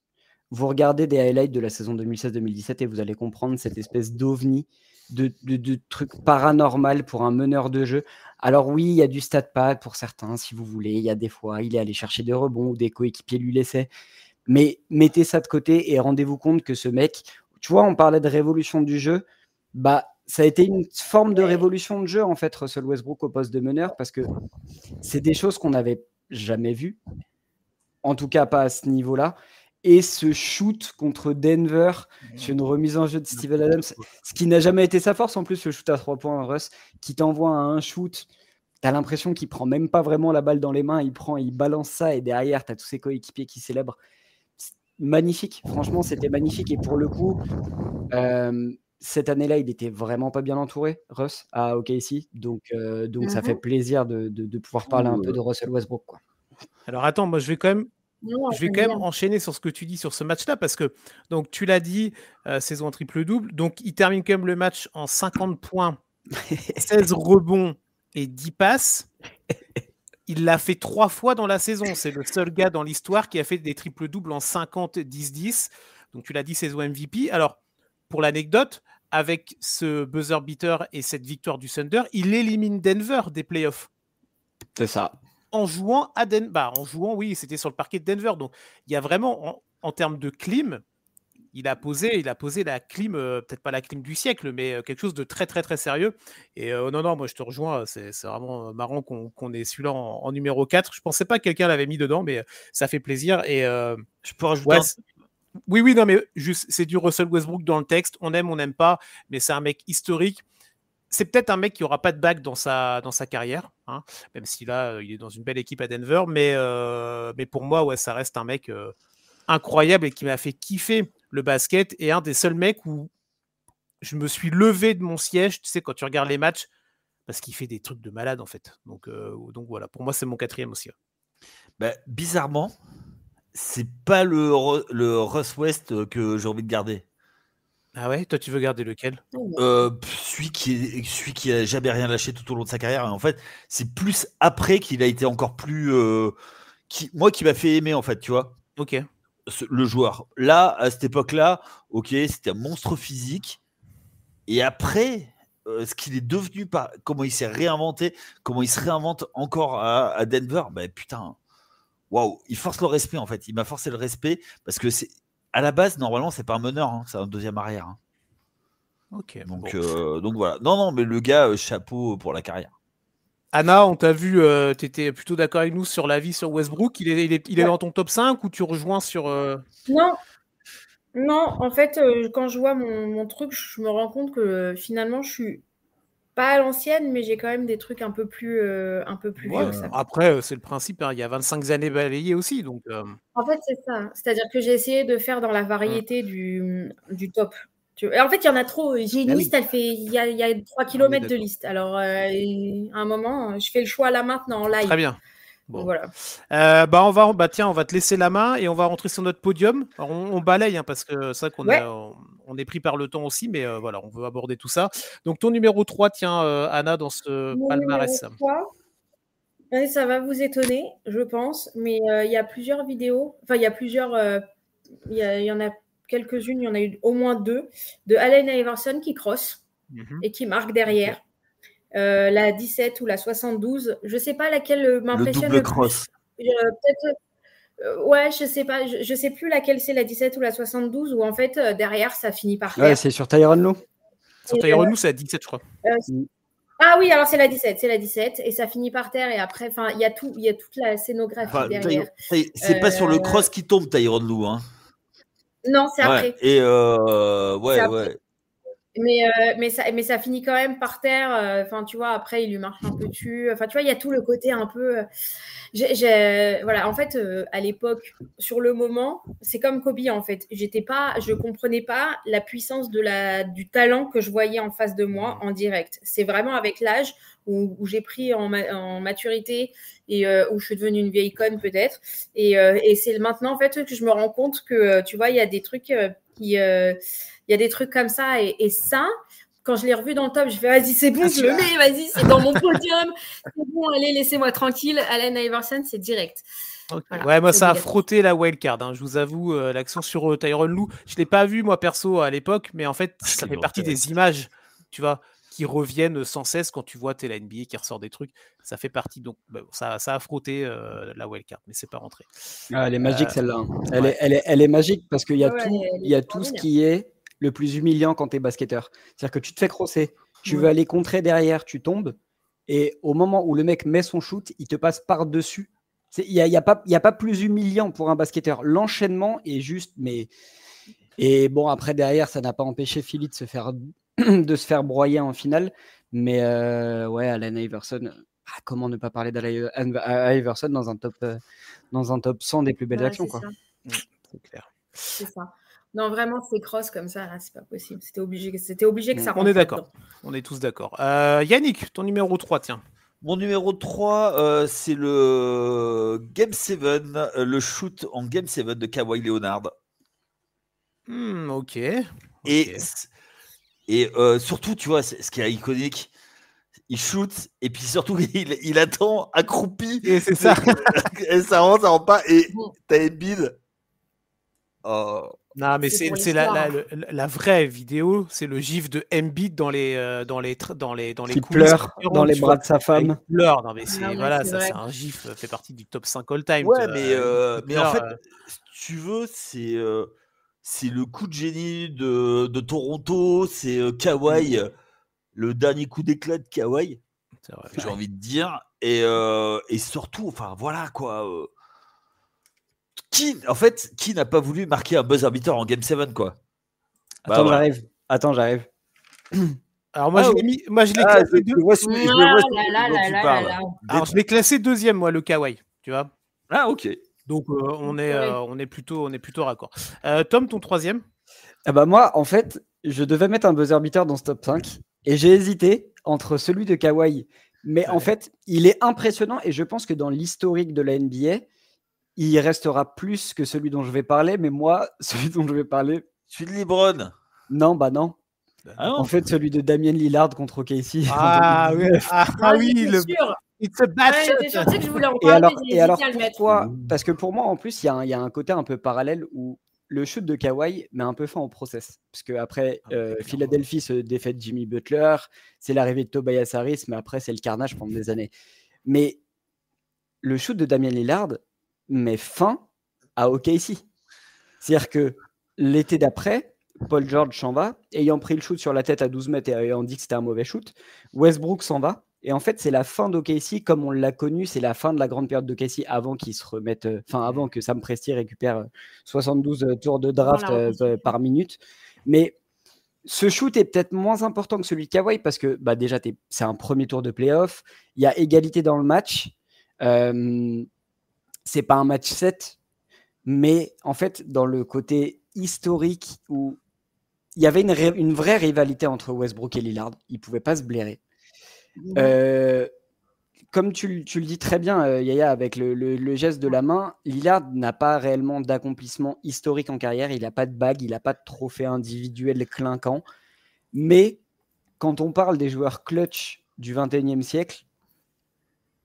D: vous regardez des highlights de la saison 2016-2017 et vous allez comprendre cette espèce d'ovni, de truc paranormal pour un meneur de jeu. Alors oui, il y a du stat pad pour certains, si vous voulez. Il y a des fois, il est allé chercher des rebonds ou des coéquipiers lui laissaient. Mais mettez ça de côté et rendez-vous compte que ce mec, tu vois, on parlait de révolution du jeu, bah ça a été une forme de révolution de jeu en fait, Russell Westbrook au poste de meneur, parce que c'est des choses qu'on n'avait jamais vues, en tout cas pas à ce niveau-là. Et ce shoot contre Denver sur une remise en jeu de Steven Adams, ce qui n'a jamais été sa force en plus, le shoot à 3 points, Russ, qui t'envoie à un shoot, t'as l'impression qu'il prend même pas vraiment la balle dans les mains, il balance ça et derrière t'as tous ses coéquipiers qui célèbrent. Magnifique, franchement c'était magnifique. Et pour le coup, cette année-là, il était vraiment pas bien entouré, Russ, à OKC, donc ça fait plaisir de pouvoir parler un peu de Russell Westbrook, quoi.
A: Alors attends, moi je vais quand même enchaîner sur ce que tu dis sur ce match-là, parce que donc tu l'as dit, saison triple-double, donc il termine quand même le match en 50 points, 16 rebonds et 10 passes. Il l'a fait 3 fois dans la saison. C'est le seul gars dans l'histoire qui a fait des triples-doubles en 50, 10-10. Donc, tu l'as dit, saison MVP. Alors, pour l'anecdote, avec ce buzzer beater et cette victoire du Thunder, il élimine Denver des playoffs.
D: C'est ça.
A: En jouant à Denver. Oui, c'était sur le parquet de Denver. Donc, il y a vraiment, en termes de clim, il a posé la clim, peut-être pas la clim du siècle, mais quelque chose de très, très, très sérieux. Et non, moi, je te rejoins. C'est vraiment marrant qu'on ait celui-là en numéro 4. Je pensais pas que quelqu'un l'avait mis dedans, mais ça fait plaisir. Et
B: je peux rajouter
A: Oui, non, mais juste, c'est du Russell Westbrook dans le texte. On aime, on n'aime pas, mais c'est un mec historique. C'est peut-être un mec qui n'aura pas de bague dans sa carrière, hein, même si là, il est dans une belle équipe à Denver. Mais pour moi, ouais, ça reste un mec incroyable et qui m'a fait kiffer le basket, et un des seuls mecs où je me suis levé de mon siège, tu sais, quand tu regardes les matchs, parce qu'il fait des trucs de malade, en fait. Donc voilà, pour moi, c'est mon 4e aussi.
B: Bizarrement, c'est pas le Russ West que j'ai envie de garder.
A: Ah ouais, toi tu veux garder lequel?
B: Celui qui a jamais rien lâché tout au long de sa carrière. Et en fait, c'est plus après qu'il a été encore plus qui m'a fait aimer, en fait, tu vois.
A: Ok.
B: Le joueur. Là, à cette époque-là, ok, c'était un monstre physique. Et après, ce qu'il est devenu, comment il s'est réinventé, comment il se réinvente encore à Denver, putain, waouh, il force le respect, en fait. Il m'a forcé le respect parce que c'est à la base, normalement, c'est pas un meneur, hein, c'est un deuxième arrière. Hein.
A: Ok.
B: Donc voilà. Non, mais le gars, chapeau pour la carrière.
A: Anna, on t'a vu, tu étais plutôt d'accord avec nous sur l'avis sur Westbrook. Il est dans ton top 5 ou tu rejoins sur...
C: Non, en fait, quand je vois mon truc, je me rends compte que finalement, je suis pas à l'ancienne, mais j'ai quand même des trucs un peu plus vieux que ça.
A: Après, c'est le principe, hein, il y a 25 années balayées aussi. Donc,
C: En fait, c'est ça. C'est-à-dire que j'ai essayé de faire dans la variété du top. En fait, il y en a trop. J'ai une liste, il y a 3 km de liste. Alors, à un moment, je fais le choix là maintenant, en live.
A: Très bien.
C: Bon. Voilà.
A: On va te laisser la main et on va rentrer sur notre podium. Alors, on balaye, hein, parce que c'est vrai qu'on on est pris par le temps aussi, mais voilà, on veut aborder tout ça. Donc, ton numéro 3, tiens, Anna, dans ce palmarès.
C: Numéro 3, ça va vous étonner, je pense, mais il y a plusieurs vidéos. Enfin, il y a plusieurs. Il y en a quelques-unes, il y en a eu au moins 2, de Allen Iverson qui crosse et qui marque derrière. La 17 ou la 72, je ne sais pas laquelle m'impressionne
B: le cross.
C: Ouais, je sais pas, je sais plus laquelle c'est, la 17 ou la 72, où en fait derrière ça finit par terre.
D: Ouais, c'est sur Tyronn Lue.
A: Sur Tyronn Lue, c'est la 17, je crois.
C: Ah oui, alors c'est la 17, et ça finit par terre, et après, enfin, il y a toute la scénographie derrière.
B: C'est pas sur le cross qui tombe, Tyronn Lue, hein.
C: Non, c'est après.
B: Et
C: ouais. Mais ça finit quand même par terre. Enfin, tu vois, après, il lui marche un peu dessus. Enfin, tu vois, il y a tout le côté un peu. Voilà, en fait, à l'époque, sur le moment, c'est comme Kobe, en fait. Je comprenais pas la puissance du talent que je voyais en face de moi en direct. C'est vraiment avec l'âge où j'ai pris en maturité et où je suis devenue une vieille conne, peut-être. Et c'est maintenant, en fait, que je me rends compte que, tu vois, il y a des trucs il y a des trucs comme ça, et ça, quand je l'ai revu dans le top, je fais vas-y, c'est bon, je le mets, vas-y, c'est dans mon podium, c'est bon, allez, laissez-moi tranquille. Allen Iverson, c'est direct.
A: Okay. Voilà, ouais, moi ça a frotté la wildcard, hein. Je vous avoue, l'action sur Tyronn Lue, je l'ai pas vu moi perso à l'époque, mais en fait ça fait partie des images, tu vois, qui reviennent sans cesse quand tu vois la NBA qui ressort des trucs. Ça fait partie, donc ça a frotté la wildcard, mais c'est pas rentré.
D: Elle est magique celle-là. Elle est magique parce qu'il y a tout ce qui est le plus humiliant quand tu es basketteur. C'est-à-dire que tu te fais crosser, tu veux aller contrer derrière, tu tombes, et au moment où le mec met son shoot, il te passe par-dessus. Il n'y a pas plus humiliant pour un basketteur. L'enchaînement est juste, mais... Et bon, après, derrière, ça n'a pas empêché Philly de se faire broyer en finale. Mais ouais, Allen Iverson, comment ne pas parler d'Allen Iverson dans un top 100 des plus belles actions, quoi.
A: C'est clair.
C: C'est ça. Non, vraiment, c'est cross comme ça, là, c'est pas possible. C'était obligé que ça rentre.
A: On est d'accord. On est tous d'accord. Yannick, ton numéro 3, tiens.
B: Mon numéro 3, c'est le Game 7, le shoot en Game 7 de Kawhi Leonard.
A: Ok.
B: Et surtout, tu vois, ce qui est iconique, il shoot, et puis surtout, il attend accroupi.
A: Et c'est ça.
B: Et ça rentre pas. Et t'as Embiid. Oh.
A: Non, mais
C: C'est pour
A: c'est la vraie vidéo, c'est le gif de Embiid dans les
D: Qui
A: coulisses
D: pleure dans les bras de sa femme.
A: Il pleure. Non, mais
C: Ah ouais,
A: voilà,
C: c'est
A: ça
C: vrai.
A: c'est un gif fait partie du top 5 all time.
B: Ouais,
A: tu vois.
B: mais en
A: pleure,
B: fait, si tu veux, c'est le coup de génie de Toronto, c'est Kawhi, le dernier coup d'éclat de Kawhi,
A: c'est vrai.
B: j'ai envie de dire. Et surtout, enfin voilà quoi. Qui n'a pas voulu marquer un buzzer beater en Game 7 quoi?
D: Attends,
B: voilà.
D: j'arrive.
A: Alors moi, je l'ai
B: Ah,
A: classé
B: je vois celui dont tu parles.
A: Alors, je l'ai classé deuxième, moi, le Kawhi, tu vois.
B: Ah, ok.
A: Donc, on est plutôt raccord. Tom, ton troisième?
D: Ah bah moi, en fait, je devais mettre un buzzer beater dans ce top 5 et j'ai hésité entre celui de Kawhi. Mais en fait, il est impressionnant et je pense que dans l'historique de la NBA, il restera plus que celui dont je vais parler. Mais moi, celui dont je vais parler...
B: Celui de LeBron.
D: Non, bah non.
B: Ah non.
D: En fait, celui de Damien Lillard contre OKC.
A: Ah oui,
C: J'étais sûre.
A: It's a bad
C: Ouais,
A: shot.
C: j'étais sûre, tu sais que je voulais en
D: Et
C: parler,
D: alors,
C: j'ai hésité à le mettre.
D: pourquoi? Parce que pour moi, en plus, il y a un côté un peu parallèle où le shoot de Kawhi met un peu fin au process. Parce qu'après, Philadelphie se défaite Jimmy Butler, c'est l'arrivée de Tobias Harris, mais après, c'est le carnage pendant des années. Mais le shoot de Damien Lillard met fin à OKC. C'est-à-dire que l'été d'après, Paul George s'en va, ayant pris le shoot sur la tête à 12 mètres et ayant dit que c'était un mauvais shoot. Westbrook s'en va. Et en fait, c'est la fin d'OKC comme on l'a connu. C'est la fin de la grande période d'OKC avant qu'ils se remettent, avant que Sam Presti récupère 72 tours de draft par minute. Mais ce shoot est peut-être moins important que celui de Kawhi parce que déjà, c'est un premier tour de playoff. Il y a égalité dans le match. C'est pas un match 7. Mais en fait, dans le côté historique où il y avait une vraie rivalité entre Westbrook et Lillard, ils ne pouvaient pas se blairer. Comme tu le dis très bien, Yaya, avec le geste de la main, Lillard n'a pas réellement d'accomplissement historique en carrière. Il n'a pas de bague, il n'a pas de trophée individuel clinquant. Mais quand on parle des joueurs clutch du 21e siècle,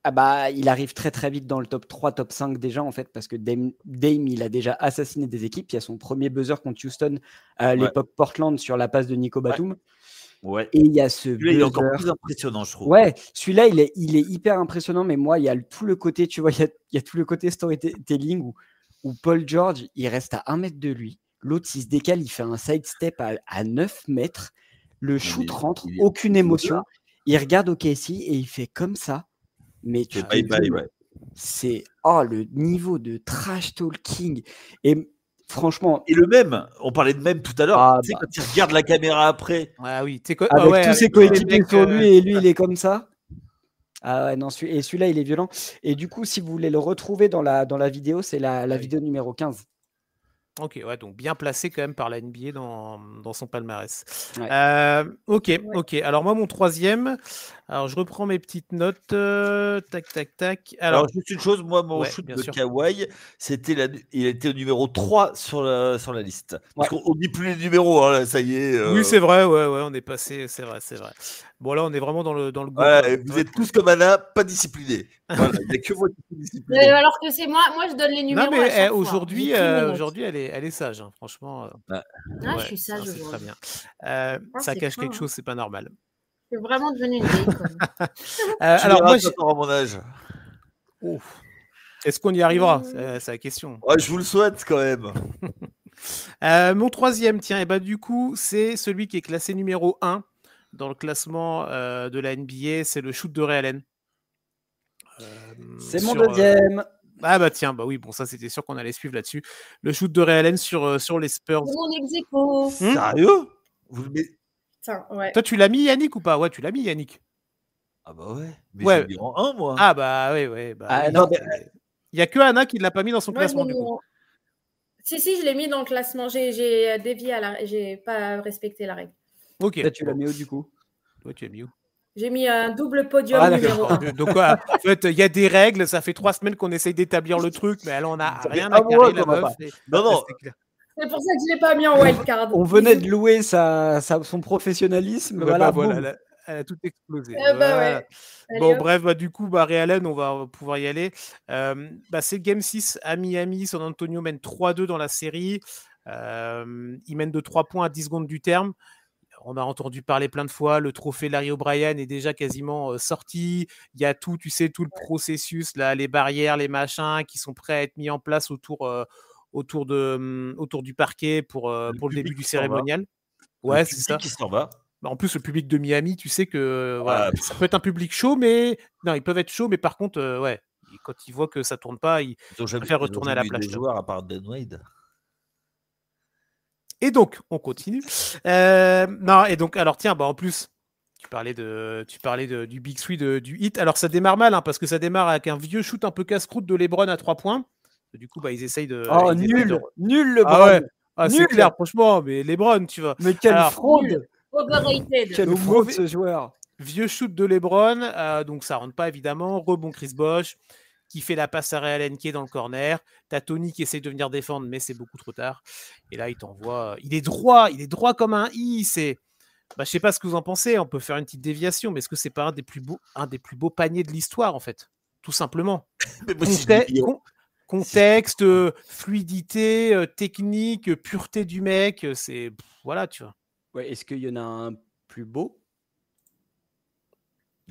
D: il arrive très très vite dans le top 3, top 5 déjà en fait, parce que Dame il a déjà assassiné des équipes. Il y a son premier buzzer contre Houston à l'époque Portland sur la passe de Nico Batum.
B: Ouais.
D: Et il y a ce
B: buzzer. Il est encore plus impressionnant, je trouve.
D: Ouais, celui-là, il est hyper impressionnant, mais moi, il y a tout le côté, tu vois, il y a tout le côté storytelling où Paul George, il reste à 1 mètre de lui. L'autre, il se décale, il fait un sidestep à 9 mètres. Le shoot rentre, aucune émotion. Il regarde OKC et il fait comme ça. Mais tu
B: bye bye, ouais.
D: C'est le niveau de trash talking. Et franchement.
B: Et le même, on parlait de même tout à l'heure. Tu sais, quand il regarde la caméra après.
A: Ah oui,
D: avec tous ses coéquipiers sur lui et lui, il est comme ça. Ah ouais, non, et celui-là, il est violent. Et du coup, si vous voulez le retrouver dans la vidéo, c'est la vidéo numéro 15.
A: Ok, ouais, donc bien placé quand même par la NBA dans son palmarès.
D: Ouais.
A: Ok. Alors moi, mon troisième, alors je reprends mes petites notes. Tac.
B: Alors juste une chose, moi, mon shoot de Kawhi, il était au numéro 3 sur la liste. Parce qu'on dit plus les numéros, hein, ça y est.
A: Oui, c'est vrai, ouais, on est passé, c'est vrai. Bon, là, on est vraiment dans le goût.
B: Vous êtes tous comme Anna, pas disciplinés. Voilà, il n'y a que moi qui suis discipliné.
C: Alors que c'est moi je donne les numéros.
A: Non, mais aujourd'hui, elle est sage, hein, franchement.
C: Je suis sage aujourd'hui.
A: C'est très bien. Ça cache quelque chose, c'est pas normal.
C: Je suis vraiment devenue une vieille.
B: Alors, moi, j'ai encore à mon âge.
A: Est-ce qu'on y arrivera? C'est la question.
B: Ouais, je vous le souhaite quand même.
A: Mon troisième, du coup, c'est celui qui est classé numéro 1 dans le classement de la NBA, c'est le shoot de Ray Allen.
D: C'est mon deuxième.
A: Oui, bon, ça c'était sûr qu'on allait suivre là-dessus. Le shoot de Ray Allen sur les Spurs.
C: C'est mon ex-aequo.
B: Sérieux? Vous le mettez...
C: Ouais.
A: Toi, tu l'as mis, Yannick, ou pas? Ouais, tu l'as mis, Yannick.
B: Ah bah ouais. Mais je l'ai mis en 1, moi.
A: Ah bah oui.
D: Non,
A: il n'y a que Anna qui ne l'a pas mis dans son classement, du coup.
C: Si, je l'ai mis dans le classement. J'ai dévié j'ai pas respecté la règle.
A: Ok.
D: Là, tu l'as mis où, du coup?
A: Toi, tu l'as mis où?
C: J'ai mis un double podium numéro 1.
A: Donc, en fait, il y a des règles. Ça fait 3 semaines qu'on essaye d'établir le truc, mais elle en a rien à carrer, la meuf.
B: Non.
C: C'est pour ça que je ne l'ai pas mis en wildcard.
D: On venait de louer son professionnalisme. Voilà.
A: Elle a tout explosé.
C: Bah
A: Voilà.
C: ouais. Allez,
A: Bon,
C: hop.
A: bref, du coup, Ray Allen, on va pouvoir y aller. C'est Game 6 à Miami. San Antonio mène 3-2 dans la série. Il mène de 3 points à 10 secondes du terme. On a entendu parler plein de fois. Le trophée Larry O'Brien est déjà quasiment sorti. Il y a tout, tu sais, tout le processus, là, les barrières, les machins qui sont prêts à être mis en place autour du parquet pour le début du cérémonial. Ouais, c'est ça.
B: Qui s'en va.
A: En plus, le public de Miami, tu sais que voilà,
B: Ah,
A: ça peut être un public chaud, mais non, ils peuvent être chauds, mais par contre, ouais, quand ils voient que ça tourne pas, ils
B: Ils ont jamais
A: préfèrent retourner à la
B: eu
A: plage.
B: des joueurs à part Dan Wade.
A: Et donc, on continue. Non, et donc, alors tiens, en plus, tu parlais du Big Three du hit. Alors, ça démarre mal, hein, parce que ça démarre avec un vieux shoot un peu casse-croûte de LeBron à 3 points. Du coup, ils essayent de.
D: Oh,
A: ils essayent de-
D: nul LeBron.
A: Ah ouais, c'est
D: Nul.
A: clair, franchement, mais LeBron, tu vois.
D: Mais quelle
A: Alors,
D: fraude.
C: Overrated.
D: Quelle
A: Donc,
D: fraude
A: mauvais-
D: ce joueur.
A: Vieux shoot de LeBron, donc ça rentre pas évidemment. Rebond Chris Bosh qui fait la passe à Ray Allen qui est dans le corner. T'as Tony qui essaie de venir défendre, mais c'est beaucoup trop tard. Et là, il t'envoie. Il est droit comme un i. Je sais pas ce que vous en pensez. On peut faire une petite déviation, mais est-ce que c'est pas un des plus beaux paniers de l'histoire en fait, tout simplement.
B: Mais moi, si je dis-
A: Contexte, fluidité, technique, pureté du mec, voilà, tu vois.
D: Ouais, est-ce qu'il y en a un plus beau?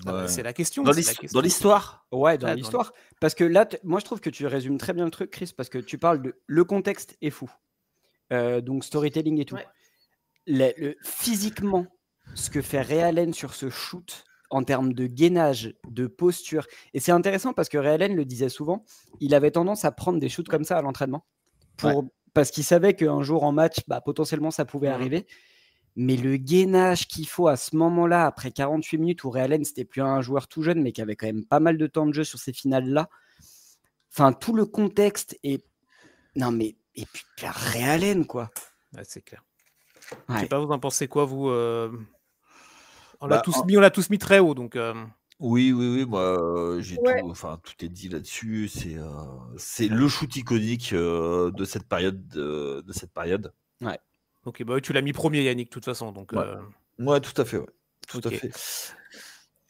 B: Ouais.
A: C'est la question.
B: Dans
A: c'est la question.
B: l'histoire.
D: Ouais, dans
A: Ouais,
D: l'histoire. Parce que là, moi, je trouve que tu résumes très bien le truc, Chris, parce que tu parles de le contexte est fou. Donc, storytelling et tout.
C: Ouais.
D: Physiquement, ce que fait Ray Allen sur ce shoot en termes de gainage, de posture. Et c'est intéressant parce que Ray Allen le disait souvent, il avait tendance à prendre des shoots comme ça à l'entraînement. Parce qu'il savait qu'un jour en match, potentiellement, ça pouvait arriver. Mais le gainage qu'il faut à ce moment-là, après 48 minutes, où Ray Allen, c'était plus un joueur tout jeune, mais qui avait quand même pas mal de temps de jeu sur ces finales-là. Enfin, tout le contexte est... Non, mais... Et puis, Ray Allen, quoi.
A: Ouais, c'est clair.
D: Ouais.
A: Je sais pas, vous en pensez quoi, vous on l'a tous mis très haut, donc...
B: Oui, moi, j'ai
C: Ouais.
B: tout est dit là-dessus. C'est le shoot iconique de cette période.
A: Ok, tu l'as mis premier, Yannick, de toute façon. Donc,
B: Ouais, tout à fait, ouais. Tout à
A: ok.
B: fait.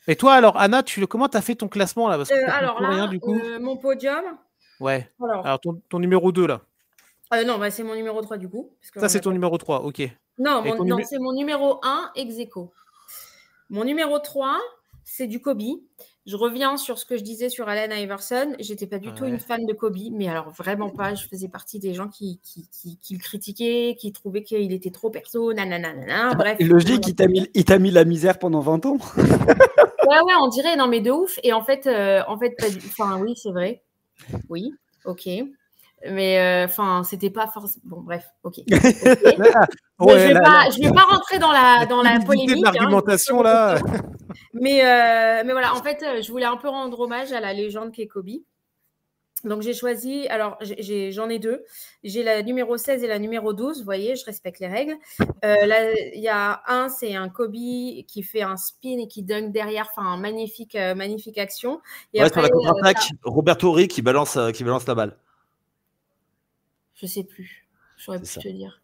A: Et toi, alors, Anna, comment t'as fait ton classement, là? Parce que t'as
C: Alors
A: plus
C: là,
A: rien, du coup.
C: mon podium.
A: Ouais.
C: Alors,
A: Alors, ton numéro 2, là.
C: non, c'est mon numéro 3 du coup. Parce que
A: Ça, c'est ton numéro 3, ok.
C: Non,
A: Et ton
C: non, c'est mon numéro 1, ex aequo. Mon numéro 3, c'est du Kobe. Je reviens sur ce que je disais sur Allen Iverson. J'étais pas du tout une fan de Kobe, mais alors vraiment pas. Je faisais partie des gens qui le critiquaient, qui trouvaient qu'il était trop perso, nanana. Bref.
D: Logique, il t'a mis la misère pendant 20 ans.
C: Ouais, on dirait, non, mais de ouf. Et en fait, oui, c'est vrai. Oui, ok. Mais c'était pas forcément. Bon, bref, ok. Je vais pas rentrer dans la polémique.
A: De l'argumentation, là.
C: Mais voilà, en fait, je voulais un peu rendre hommage à la légende qu'est Kobe. Donc, j'ai choisi, alors j'en ai deux. J'ai la numéro 16 et la numéro 12. Vous voyez, je respecte les règles. Il y a c'est un Kobe qui fait un spin et qui dunk derrière, magnifique action. Et
B: après, sur la contre-attaque, Roberto Ri qui balance la balle.
C: Je sais plus. Je saurais plus te dire.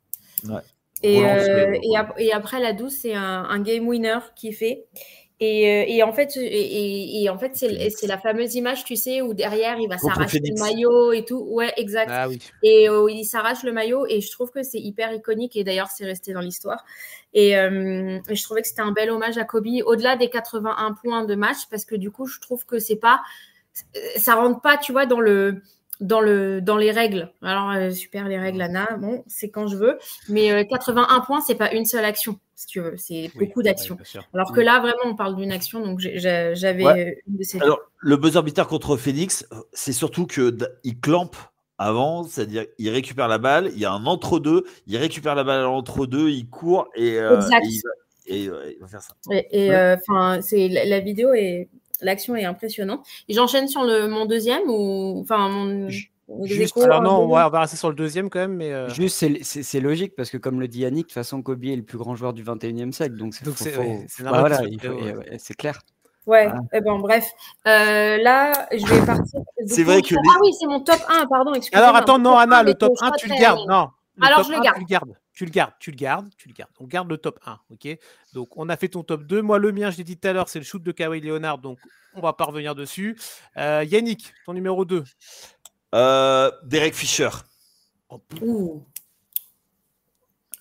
B: Ouais.
C: Et après, la 12, c'est un game winner qui fait. Et en fait, c'est la fameuse image, tu sais, où derrière, il va s'arracher le maillot et tout. Ouais, exact.
A: Ah, oui.
C: Et il s'arrache le maillot et je trouve que c'est hyper iconique et d'ailleurs, c'est resté dans l'histoire. Et je trouvais que c'était un bel hommage à Kobe, au-delà des 81 points de match, parce que du coup, je trouve que ça rentre pas, tu vois, dans les règles. Alors, super, les règles, Anna, bon, c'est quand je veux. Mais 81 points, c'est pas une seule action, si tu veux. C'est beaucoup d'actions. Alors que là, vraiment, on parle d'une action, donc j'avais une de ces...
B: Alors, le buzzer beater contre Phoenix, c'est surtout qu'il clampe avant, c'est-à-dire il récupère la balle, il y a un entre-deux, il récupère la balle à l'entre-deux, il court et il va faire ça.
C: C'est la vidéo et l'action est impressionnante. Et j'enchaîne sur mon deuxième ou
A: alors non, on va rester sur le deuxième quand même, mais
D: juste c'est logique parce que comme le dit Yannick, de toute façon Kobe est le plus grand joueur du 21e siècle, donc c'est clair.
C: Ouais, bref. Là, je vais partir.
B: C'est vrai que.
C: Ah oui, c'est mon top 1, pardon, excusez-moi.
A: Alors attends, non, Anna, le top 1, tu le gardes. Non.
C: Alors je le garde.
A: Tu le gardes. On garde le top 1, ok. Donc, on a fait ton top 2. Moi, le mien, je l'ai dit tout à l'heure, c'est le shoot de Kawhi Leonard, donc on va pas revenir dessus. Yannick, ton numéro 2.
B: Derek Fisher.
C: Ouh.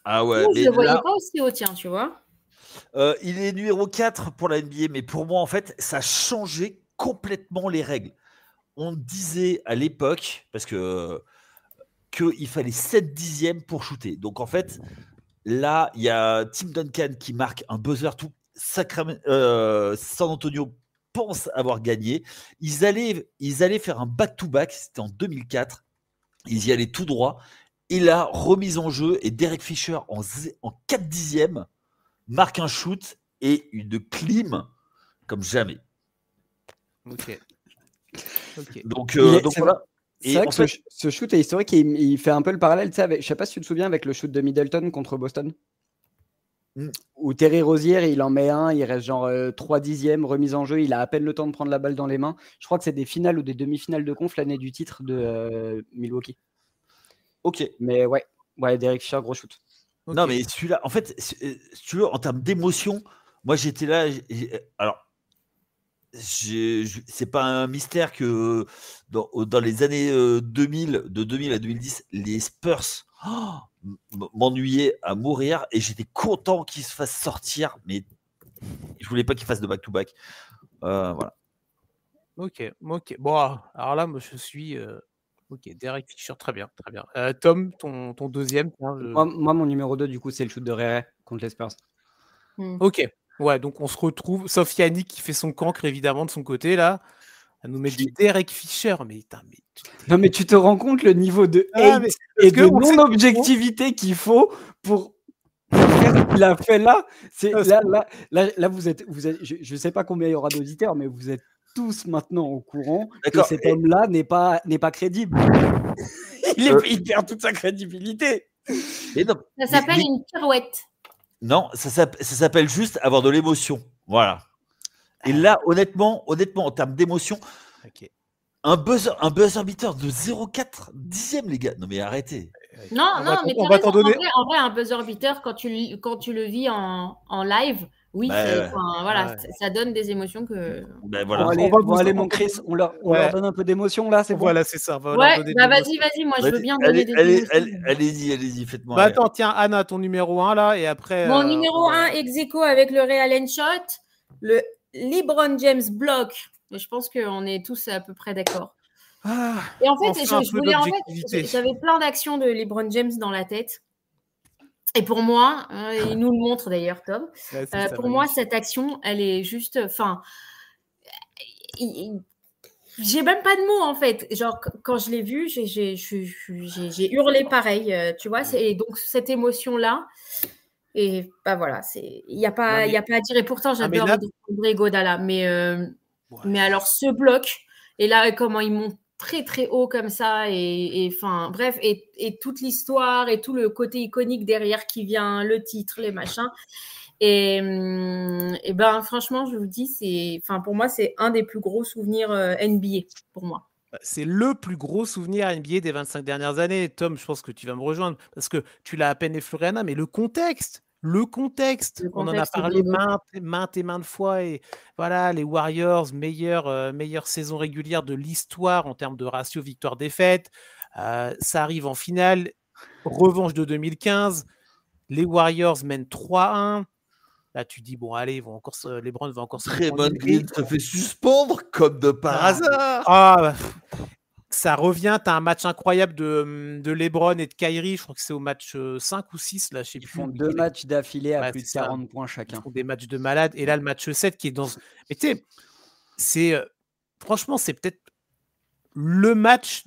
B: Ah ouais.
C: Je le voyais pas aussi haut, tiens, tu vois.
B: Il est numéro 4 pour la NBA, mais pour moi, en fait, ça a changé complètement les règles. On disait à l'époque, parce que qu'il fallait 7 dixièmes pour shooter. Donc, en fait, là, il y a Tim Duncan qui marque un buzzer tout. San Antonio pense avoir gagné. Ils allaient faire un back-to-back, c'était en 2004. Ils y allaient tout droit. Et là, remise en jeu, et Derek Fisher en 4 dixièmes marque un shoot et une clim comme jamais.
A: Ok.
B: Donc voilà.
D: C'est vrai que ce shoot est historique et il fait un peu le parallèle, tu sais, avec, je sais pas si tu te souviens, avec le shoot de Middleton contre Boston. Où Terry Rozier, il en met un, il reste genre 3 dixièmes, remise en jeu, il a à peine le temps de prendre la balle dans les mains. Je crois que c'est des finales ou des demi-finales de conf l'année du titre de Milwaukee.
B: Ok.
D: Mais ouais, Derek Fisher, gros shoot.
B: Okay. Non, mais celui-là, en fait, si tu veux, en termes d'émotion, moi j'étais là. Alors, c'est pas un mystère que dans les années 2000, de 2000 à 2010, les Spurs m'ennuyaient à mourir et j'étais content qu'ils se fassent sortir, mais je voulais pas qu'ils fassent de back-to-back. Voilà.
A: Ok. Bon, alors là, moi je suis. Ok, Derek Fisher, très bien. Tom, ton deuxième.
D: Moi, mon numéro 2, du coup, c'est le shoot de Rere contre les Spurs.
A: Ok, ouais, donc on se retrouve, sauf Yannick qui fait son cancre, évidemment, de son côté, là, à nous mettre du Derek Fisher.
D: Non, mais tu te rends compte le niveau de hate et de non-objectivité qu'il faut pour faire ce qu'il a fait là. Là, vous êtes, je sais pas combien il y aura d'auditeurs, mais vous êtes tous maintenant au courant que cet homme-là n'est pas crédible. Il perd toute sa crédibilité.
C: Ça s'appelle une pirouette.
B: Non, ça s'appelle juste avoir de l'émotion. Voilà. Et là, honnêtement, en termes d'émotion, un buzzer beater de 0,4 dixième, les gars. Non, mais arrêtez.
C: Non, mais
A: on va t'en donner.
C: En vrai, un buzzer beater, quand tu le vis en live, oui, voilà, ça donne des émotions que.
B: Voilà.
D: Allez, mon Chris, on leur donne un peu d'émotion là, c'est bon.
A: Voilà, c'est ça.
C: Vas-y, moi je veux bien donner des émotions.
B: Allez-y, faites-moi.
A: Attends, tiens, Anna, ton numéro 1 là, et après.
C: Mon numéro 1, ex-aequo avec le Ray Allen shot, le LeBron James block. Je pense qu'on est tous à peu près d'accord. Et en fait, j'avais plein d'actions de LeBron James dans la tête. Et pour moi, il nous le montre d'ailleurs, Tom. Pour moi, cette action, elle est juste. Enfin, j'ai même pas de mots en fait. Genre, quand je l'ai vu, j'ai hurlé pareil. Tu vois, et donc cette émotion-là. Et bah voilà, il n'y a pas à dire. Et pourtant, j'adore André Godala. Mais alors, ce bloc, et là, comment il monte très très haut comme ça, et enfin bref, et toute l'histoire et tout le côté iconique derrière qui vient, le titre, les machins. Et ben franchement, je vous dis, pour moi, c'est un des plus gros souvenirs NBA pour moi.
A: C'est le plus gros souvenir NBA des 25 dernières années. Tom, je pense que tu vas me rejoindre parce que tu l'as à peine effleuré, Anna, mais le contexte, on en a parlé maintes fois. Et voilà, les Warriors, meilleure saison régulière de l'histoire en termes de ratio victoire-défaite. Ça arrive en finale, revanche de 2015. Les Warriors mènent 3-1. Là, tu dis, bon, allez, LeBron va encore se
B: Draymond Green se fait suspendre comme de par hasard.
A: Ça revient, tu as un match incroyable de LeBron et de Kyrie. Je crois que c'est au match 5 ou 6. Là, je sais plus.
D: Ils font 2 matchs d'affilée à plus de 40 points chacun.
A: Ils font des matchs de malade. Et là, le match 7 qui est dans. Mais tu sais, franchement, c'est peut-être le match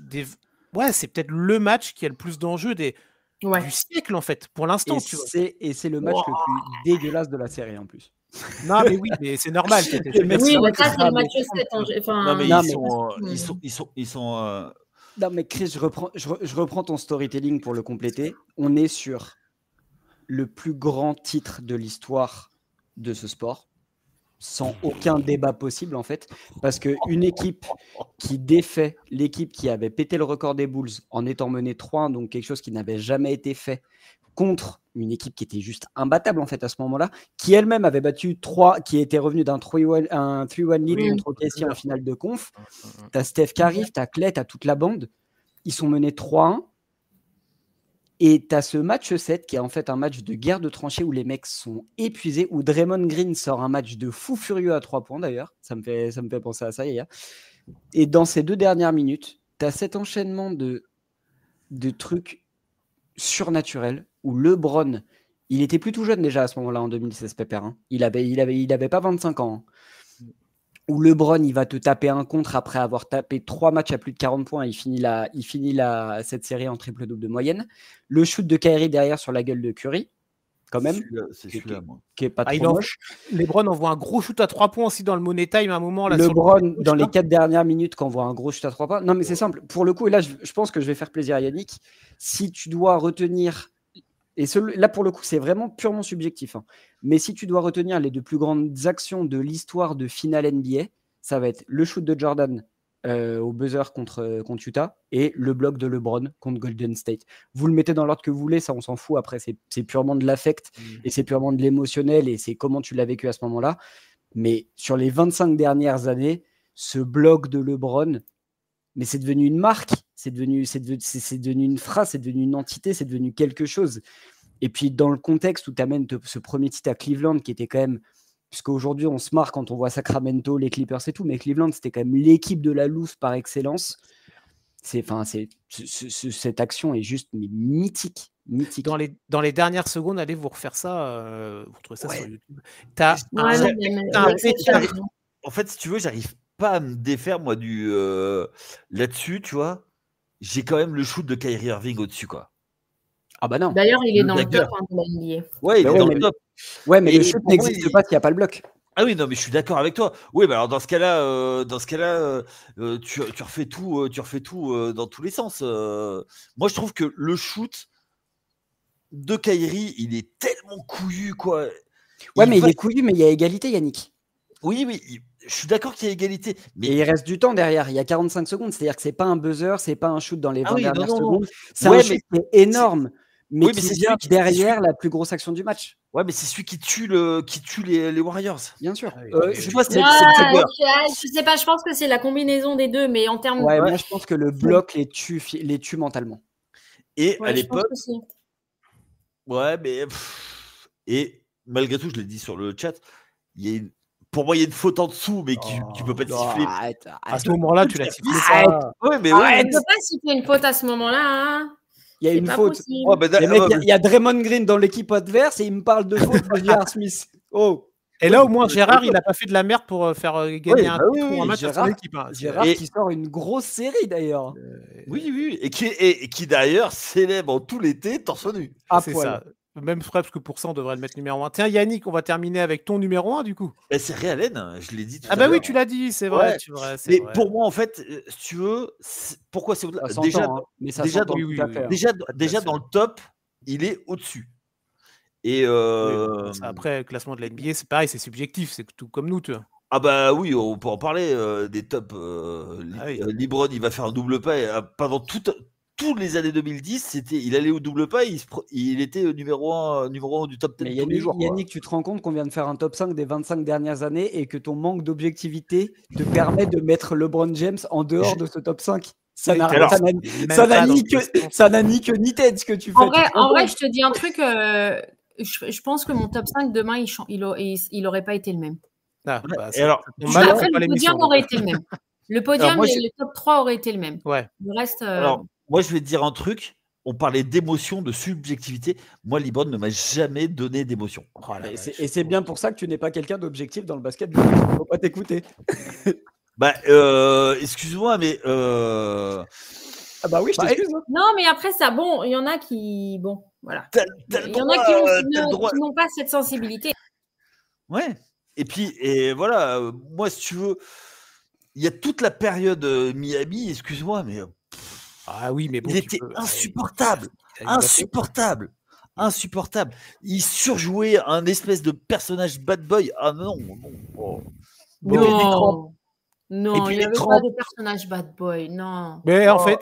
A: c'est peut-être le match qui a le plus d'enjeux du siècle, en fait, pour l'instant.
D: Et c'est le match le plus dégueulasse de la série, en plus.
A: Non, mais oui, mais c'est normal.
C: Oui, mais ça, c'est le match 7.
B: Non, mais ils sont.
D: Non, mais Chris, je reprends ton storytelling pour le compléter. On est sur le plus grand titre de l'histoire de ce sport, sans aucun débat possible, en fait, parce qu'une équipe qui défait l'équipe qui avait pété le record des Bulls en étant menée 3-1, donc quelque chose qui n'avait jamais été fait contre une équipe qui était juste imbattable en fait à ce moment-là, qui elle-même avait battu 3, qui était revenu d'un 3-1 lead contre OKC en finale de conf. T'as Steph qui arrive, t'as Clay, t'as toute la bande. Ils sont menés 3-1. Et t'as ce match 7 qui est en fait un match de guerre de tranchées où les mecs sont épuisés, où Draymond Green sort un match de fou furieux à 3 points d'ailleurs. Ça me fait penser à ça, Yaya. Et dans ces 2 dernières minutes, t'as cet enchaînement de trucs surnaturels où LeBron, il était plus tout jeune déjà à ce moment-là en 2016, Pépère. Hein. Il avait pas 25 ans. Hein. Où LeBron, il va te taper un contre après avoir tapé 3 matchs à plus de 40 points. Il finit cette série en triple-double de moyenne. Le shoot de Kyrie derrière sur la gueule de Curry, quand même.
B: C'est celui-là, moi.
D: Qui est pas trop moche.
A: LeBron envoie un gros shoot à 3 points aussi dans le Money Time à un moment. Là,
D: LeBron, dans les 4 dernières minutes, quand on voit un gros shoot à 3 points. Non, mais c'est simple. Pour le coup, et là, je pense que je vais faire plaisir à Yannick. Si tu dois retenir... Et là, pour le coup, c'est vraiment purement subjectif. Hein. Mais si tu dois retenir les 2 plus grandes actions de l'histoire de finale NBA, ça va être le shoot de Jordan au buzzer contre Utah et le bloc de LeBron contre Golden State. Vous le mettez dans l'ordre que vous voulez, ça, on s'en fout. Après, c'est purement de l'affect et c'est purement de l'émotionnel et c'est comment tu l'as vécu à ce moment-là. Mais sur les 25 dernières années, ce bloc de LeBron, mais c'est devenu une marque, c'est devenu une phrase, c'est devenu une entité, c'est devenu quelque chose. Et puis dans le contexte où tu amènes ce premier titre à Cleveland, qui était quand même, puisqu'aujourd'hui on se marre quand on voit Sacramento, les Clippers et tout, mais Cleveland c'était quand même l'équipe de la loose par excellence. Cette action est juste mythique.
A: Dans les dernières secondes, allez vous refaire ça, vous trouvez ça sur YouTube.
B: En fait, si tu veux, j'arrive pas à me défaire moi du là-dessus, tu vois. J'ai quand même le shoot de Kyrie Irving au-dessus, quoi.
D: Ah bah non.
C: D'ailleurs, il est dans le top de la NBA.
B: Ouais, il est dans le top.
D: Ouais, mais le shoot n'existe pas s'il n'y a pas le bloc.
B: Ah oui, non, mais je suis d'accord avec toi. Oui, bah alors dans ce cas-là, tu refais tout, dans tous les sens. Moi, je trouve que le shoot de Kyrie, il est tellement couillu, quoi.
D: Ouais, mais il est couillu, mais il y a égalité, Yannick.
B: Oui, je suis d'accord qu'il y a égalité. Mais
D: et il reste du temps derrière. Il y a 45 secondes. C'est-à-dire que c'est pas un buzzer, c'est pas un shoot dans les 20 dernières secondes. C'est un shoot qui est énorme, mais qui vient derrière la plus grosse action du match.
B: Ouais, mais c'est celui qui tue les Warriors.
D: Bien sûr.
B: Je vois,
C: je sais pas, je pense que c'est la combinaison des deux, mais en termes.
D: Ouais, moi je pense que le bloc les tue mentalement.
B: Et à l'époque. Ouais, mais. Et malgré tout, je l'ai dit sur le chat, pour moi, il y a une faute en dessous, mais qui peut pas te siffler.
A: À ce moment-là, tu l'as sifflé.
B: Ouais, mais
C: tu peux pas siffler une faute à ce moment-là. Hein.
D: Il y a une faute. Il y a Draymond Green dans l'équipe adverse et il me parle de faute de J.R. Smith. Oh.
A: Et là, au moins, Gérard, il n'a pas fait de la merde pour faire gagner un titre ou un match à son équipe.
D: Gérard qui sort une grosse série, d'ailleurs.
B: Oui. Et qui d'ailleurs, célèbre tout l'été torse nu.
A: C'est ça. Même presque pour ça, on devrait le mettre numéro 1. Tiens, Yannick, on va terminer avec ton numéro 1, du coup.
B: C'est Ray Allen, je l'ai dit tout à
A: l'heure. Ah bah oui, tu l'as dit, c'est vrai.
B: Mais pour moi, en fait, si tu veux, pourquoi c'est au-delà ? Déjà dans le top, il est au-dessus. Et
A: après, le classement de la NBA, c'est pareil, c'est subjectif, c'est tout comme nous, tu vois.
B: Ah bah oui, on peut en parler des tops. LeBron, il va faire un double pas. Pendant toutes les années 2010, il allait au double pas, il était numéro 1 du top 10
D: mais
B: tous les jours.
D: Yannick, tu te rends compte qu'on vient de faire un top 5 des 25 dernières années et que ton manque d'objectivité te permet de mettre LeBron James en dehors de ce top 5. Ça n'a ni queue ni tête ce que tu fais.
C: En vrai, je te dis un truc. Je pense que mon top 5 demain, il aurait pas été le même.
B: Après,
C: le podium aurait été le même. Le podium et le top 3 auraient été le même.
A: Ouais.
C: Le reste.
B: Alors, moi, je vais te dire un truc. On parlait d'émotion, de subjectivité. Moi, LeBron ne m'a jamais donné d'émotion.
D: Et c'est bien pour ça que tu n'es pas quelqu'un d'objectif dans le basket. Il ne faut pas t'écouter.
B: Excuse-moi, mais.
D: Ah bah oui, je t'excuse.
C: Non, mais après ça, bon, il y en a qui, bon, voilà. Il y en a qui n'ont pas cette sensibilité.
B: Ouais. Et puis, voilà, moi, si tu veux, il y a toute la période Miami, excuse-moi, mais.
A: Ah oui, mais bon,
B: il était insupportable. Insupportable. Il surjouait un espèce de personnage bad boy. Ah non.
C: Non,
B: puis
C: il
B: les
C: n'y avait pas
B: trempes.
C: de personnage bad boy, non.
A: Mais en fait,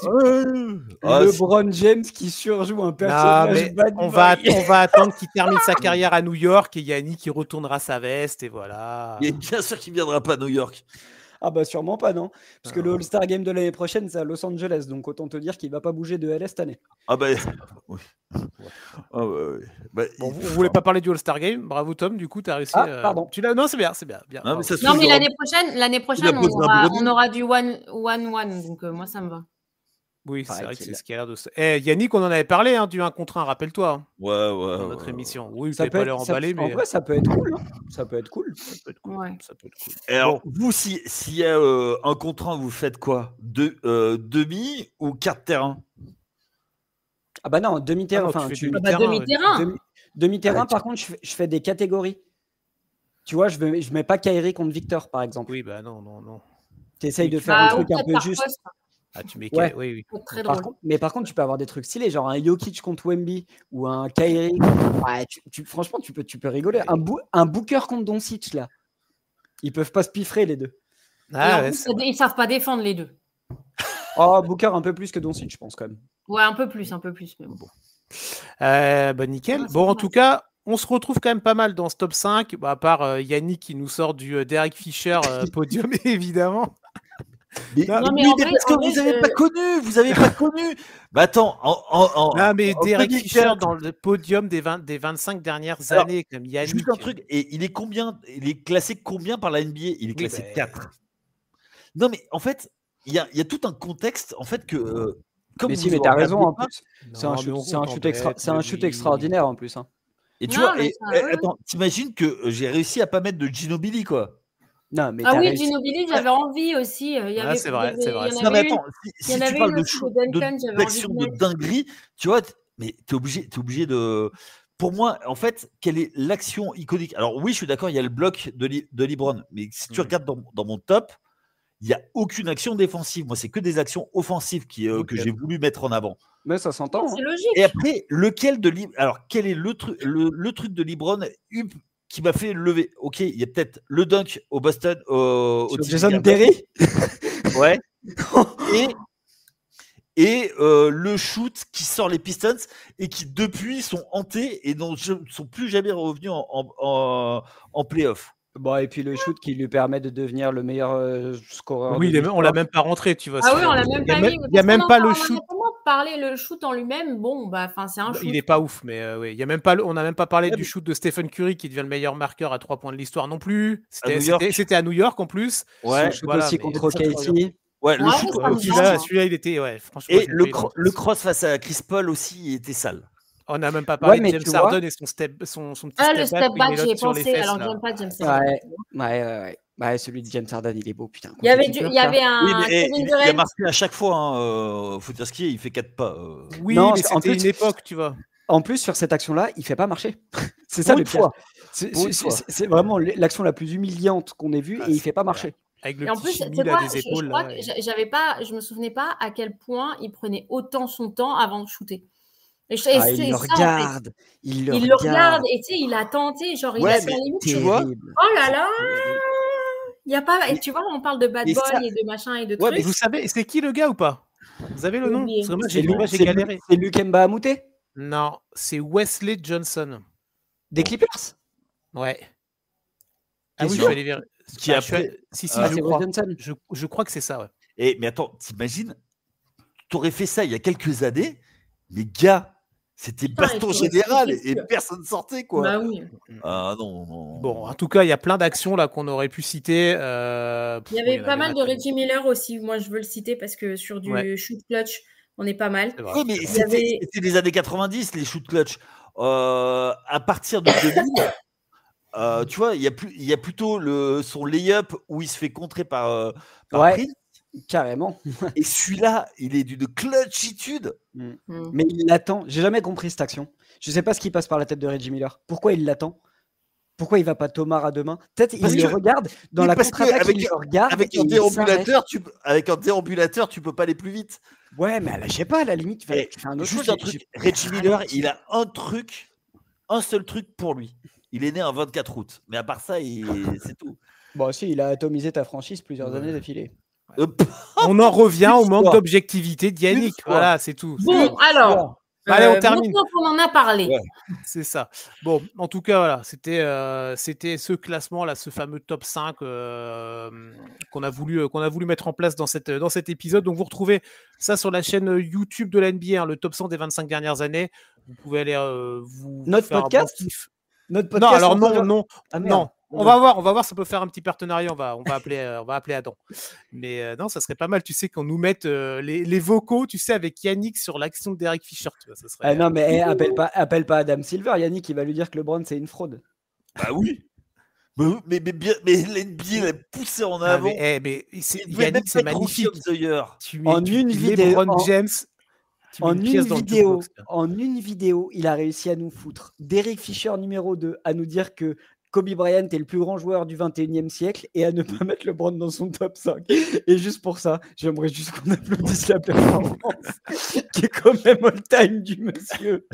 D: LeBron James qui surjoue un
A: non,
D: personnage
A: mais
D: bad
A: on
D: boy.
A: va attendre qu'il termine sa carrière à New York et Yannick qui retournera sa veste et voilà.
B: Il est bien sûr qu'il ne viendra pas à New York.
D: Ah bah sûrement pas, non. Parce que le
A: Non.
D: All-Star Game de l'année prochaine, c'est à Los Angeles. Donc autant te dire qu'il va pas bouger de LA cette année.
B: Ah bah oui. Ah ouais. Bah,
A: Bon, vous voulez pas parler du All-Star Game? Bravo Tom, du coup, tu as réussi.
D: Ah, pardon.
A: Tu l'as... Non, c'est bien, bien.
B: Non,
A: bravo.
B: mais ça se
C: Non,
B: trouve,
C: mais
B: il y aura-
C: l'année prochaine,
B: la pose d'un Brony.
C: on aura du 1-1-1, donc moi, ça me va.
A: Oui, c'est
D: Pareil
A: vrai que
D: qu'il
A: c'est
D: a-
A: ce qui a l'air de se... Yannick, on en avait parlé du 1 contre 1, rappelle-toi, hein,
B: Ouais,
A: dans notre
B: ouais.
A: émission. Oui, tu
D: Ça
A: n'avais
D: peut
A: pas l'air
D: être,
A: emballé,
D: en
A: mais
D: vrai, ça peut être cool. Hein. Ça peut être cool.
A: ça peut être cool.
C: Ouais.
A: Ça peut être cool.
B: Et alors,
A: Bon.
B: vous, s'il y a un contre un, vous faites quoi? Demi ou quart de terrain?
D: Ah bah non, demi-terrain.
A: Ah non,
D: Enfin,
A: tu fais
C: Ah bah, demi-terrain.
D: Demi-terrain,
B: Ah,
D: par contre, je fais des catégories. Tu vois, je mets pas Kyrie contre Victor, par exemple.
A: Oui, bah non.
D: Tu essayes
A: Oui,
D: de
A: tu
D: faire
A: fais-
D: un
C: Bah, ou
D: truc un
C: peut-être
D: peu
C: par
D: juste.
C: poste.
A: Ah, tu mets
D: Ouais.
A: oui.
C: C'est très
D: Par
C: drôle.
D: contre, tu peux avoir des trucs stylés, genre un Jokic contre Wemby ou un Kyrie. Ouais, franchement, tu peux rigoler. Un Booker contre Doncic, là. Ils peuvent pas se piffrer, les deux.
C: Et
A: Ah,
C: en
A: ouais,
C: plus,
A: c'est vrai.
C: ils savent pas défendre les deux.
D: Oh, Booker un peu plus que Doncic, je pense, quand même.
C: Ouais, un peu plus, mais bon.
A: Bah, nickel.
C: Ah, c'est
A: Bon, en
C: dommage.
A: tout cas, on se retrouve quand même pas mal dans ce top 5, à part Yannick qui nous sort du Derek Fisher podium, évidemment.
B: Mais,
A: Non,
C: mais
B: oui,
C: en
B: mais
C: vrai-
B: parce que
C: en vrai,
B: vous avez
C: je-
B: pas connu, vous avez pas connu. Bah attends,
A: Non, mais
B: en
A: Derek
B: 2004,
A: Fisher dans le podium des 25 dernières
B: Alors,
A: années, comme Yannick.
B: juste un truc, et il est classé combien par la NBA? Il est
A: Oui,
B: classé
A: bah,
B: 4. Non, mais en fait, il y a tout un contexte, en fait, que comme
D: Mais
B: vous
D: si, mais
B: le
D: t'as raison,
B: regardez
D: en
B: pas,
D: plus. C'est un
A: non, mais on
D: shoot,
A: t'embête,
D: c'est un
A: mais
D: shoot
A: oui.
D: extraordinaire, en plus. Hein.
B: et tu
C: Non,
B: vois,
C: mais
B: et,
C: ça, ouais,
B: attends, t'imagines que j'ai réussi à pas mettre de Ginobili, quoi.
D: Non, mais
C: Ah
D: t'as
C: oui,
D: réussi.
C: Ginobili, j'avais envie aussi. Il y
A: Ah,
C: avait,
A: c'est vrai, c'est vrai.
C: il y en
B: Non, mais
C: avait une.
B: attends,
C: Il y
B: si
C: en
B: tu
C: avait
B: parles
C: une
B: de
C: aussi
B: shoot,
C: de Duncan, j'avais envie
B: d'action,
C: de
B: de
C: mettre.
B: dinguerie, tu vois, mais t'es obligé de. Pour moi, en fait, quelle est l'action iconique? Alors oui, je suis d'accord, il y a le bloc de LeBron, mais si tu regardes dans mon top, il n'y a aucune action défensive. Moi, c'est que des actions offensives
A: Ok.
B: que j'ai voulu mettre en avant.
D: Mais ça s'entend.
C: C'est
D: Hein.
C: logique.
B: Et après, alors, quel est le truc de LeBron qui m'a fait lever? Ok, il y a peut-être le dunk au Boston, au
D: Sur
B: TD
D: Jason
B: Garden.
D: Terry.
B: Ouais. Et le shoot qui sort les Pistons et qui depuis sont hantés et ne sont plus jamais revenus en playoff.
D: Bon, et puis le shoot qui lui permet de devenir le meilleur scoreur.
A: Oui,
D: de
A: on l'a
D: l'histoire.
A: même pas rentré, tu vois.
C: Ah
A: ce
C: oui,
A: genre
C: on l'a
A: de-
C: même
A: Il y a
C: pas
A: même-
C: mis.
A: il y a même pas le
C: On
A: shoot.
C: a tellement parlé le shoot en lui-même. Bon, bah, enfin, c'est un shoot.
A: Il est pas ouf, mais oui. Il y a même pas, on n'a même pas parlé
B: Ouais,
A: du
B: mais-
A: shoot de Stephen Curry qui devient le meilleur marqueur à 3 points de l'histoire non plus.
B: À New York.
A: C'était à New York en plus.
B: Ouais,
D: Son shoot
A: voilà,
D: aussi
A: mais-
D: contre OKC.
B: ouais, le
C: Ouais,
B: shoot.
C: ça me
A: Celui-là, il était, ouais, franchement.
B: Et
A: je l'ai
B: le,
A: pas eu dans-
B: le cross face à Chris Paul aussi il était sale.
A: On n'a même pas parlé
D: mais
A: de
D: tu
A: James
D: vois-
A: Harden et son petit
C: Ah, le
A: step
C: step
A: back,
C: back,
A: où il
C: j'y ai
A: mélote sur les
C: pensé.
A: fesses,
C: Alors,
A: là.
C: j'aime pas James Harden.
D: Ouais, celui de James Harden, il est beau, putain.
C: Il y avait un
B: Oui, mais
C: Kevin
B: il a
C: Durant.
B: marqué à chaque fois. Faut dire ce qu'il est, il fait 4 pas.
A: Oui,
D: Non,
A: mais
D: en
A: c'était
D: plus-
A: une époque, tu vois.
D: En plus, sur cette action-là, il fait pas marcher. C'est ça
B: Pour
D: le
B: une
D: pire.
B: fois.
D: C'est-
B: Pour une
D: c'est-
B: fois.
D: c'est c'est vraiment l'action la plus humiliante qu'on ait vue
A: Ah,
D: et il
A: c'est
D: fait pas
A: clair.
D: marcher.
A: Avec le
C: Et en
A: petit
C: plus,
A: chimie
C: c'est
A: là
C: quoi
A: des épaules.
C: je crois
A: là,
C: que
A: et-
C: je me souvenais pas à quel point il prenait autant son temps avant de shooter. Et
D: Ah,
C: c'est
D: il le
C: ça, en fait.
D: regarde. Il
C: Il le regarde et tu sais, il a tenté, genre il
B: Ouais,
C: a
B: mais
C: fait limite,
B: tu vois,
D: Terrible.
C: oh là là,
D: Terrible.
C: il y a pas, et tu vois, on parle de bad
B: mais
C: boy
B: ça-
C: et de machin et de
B: Ouais,
A: Et
C: trucs.
A: vous savez, c'est qui le gars ou pas? Vous avez le
C: J'ai
A: nom?
C: oublié.
A: Parce que moi,
D: C'est
A: j'ai
D: Lu-
A: galéré.
D: c'est Luc Mbamute
A: Non, c'est Wesley Johnson.
D: des Clippers.
A: Ouais. Ah
D: T'es
A: oui, je
D: sûr
A: vais aller vérifier.
B: Qui
A: Ah,
B: après-
A: Si,
B: Ah,
A: je
D: c'est
A: crois.
D: Wes Johnson.
A: Je crois que c'est ça, ouais.
B: Mais attends, t'imagines, t'aurais fait ça il y a quelques années, les gars, c'était
C: Putain,
B: baston
C: et t'aurais
B: général
C: foutu
B: et
C: le feu.
B: personne sortait, quoi.
C: Bah oui.
B: Ah non.
A: Bon, en tout cas, il y a plein d'actions là qu'on aurait pu citer.
C: Il y avait pas mal de Reggie Miller aussi. Moi, je veux le citer parce que sur du
A: Ouais.
C: shoot clutch, on est pas mal.
A: C'est vrai.
B: Oui, mais
C: Il y
B: c'était
C: avait-
B: c'était les années 90, les shoot clutch. À partir de 2000, tu vois, il y a plutôt son lay-up où il se fait contrer par
D: Ouais.
B: Prince.
D: Carrément.
B: Et celui-là, il est d'une clutchitude.
C: Hmm.
D: Mais il l'attend. J'ai jamais compris cette action. Je sais pas ce qui passe par la tête de Reggie Miller. Pourquoi il l'attend? Pourquoi il va pas Tomar à deux mains? Peut-être
B: Parce
D: il
B: que-
D: le regarde dans
B: Oui,
D: la
B: parce que
D: contre-attaque,
B: avec-
D: il le regarde.
B: Avec
D: et
B: un
D: il
B: déambulateur, tu peux pas aller plus vite.
D: s'arrête. Ouais, mais je sais pas, à la limite,
B: Et
D: tu fais un autre
B: Juste
D: shoot,
B: un truc, Reggie Miller, il a un seul truc pour lui. Il est né un 24 août. Mais à part ça, c'est tout.
D: Bon, si, il a atomisé ta franchise plusieurs années d'affilée.
A: On en revient au manque
B: fois.
A: d'objectivité d'Yannick.
B: fois.
A: Voilà, c'est tout.
C: Bon, alors,
A: Allez, on termine.
C: maintenant qu'on en a parlé.
B: Ouais.
A: C'est ça. Bon, en tout cas, voilà, c'était ce classement là, ce fameux top 5 qu'on a voulu mettre en place dans cet épisode. Donc vous retrouvez ça sur la chaîne YouTube de la NBA, hein, le top 100 des 25 dernières années. Vous pouvez aller vous
D: Notre
A: faire
D: podcast
A: un bon kiff.
D: Notre
A: Non,
D: podcast,
A: alors
D: on peut-
A: non.
D: Ah, merde.
A: Non. On va voir, ça peut faire un petit partenariat. On va appeler Adam. Mais non, ça serait pas mal. Tu sais qu'on nous mette les vocaux, tu sais, avec Yannick sur l'action de Derek Fisher. Tu vois, ça serait.
D: Ah non, mais appelle pas Adam Silver. Yannick, il va lui dire que LeBron, c'est une fraude.
B: Bah oui. Mais l'NBA l'a poussé en
A: Ah,
B: avant.
A: mais Yannick, c'est magnifique. Tu mets
D: En une vidéo,
A: LeBron James. Tu mets
D: En
A: une pièce
D: une
A: dans le
D: vidéo,
A: jukebox, là.
D: en une vidéo, il a réussi à nous foutre Derek Fisher numéro 2, à nous dire que Kobe Bryant est le plus grand joueur du 21e siècle et à ne pas mettre LeBron dans son top 5. Et juste pour ça, j'aimerais juste qu'on applaudisse la performance qui est quand même all-time du monsieur.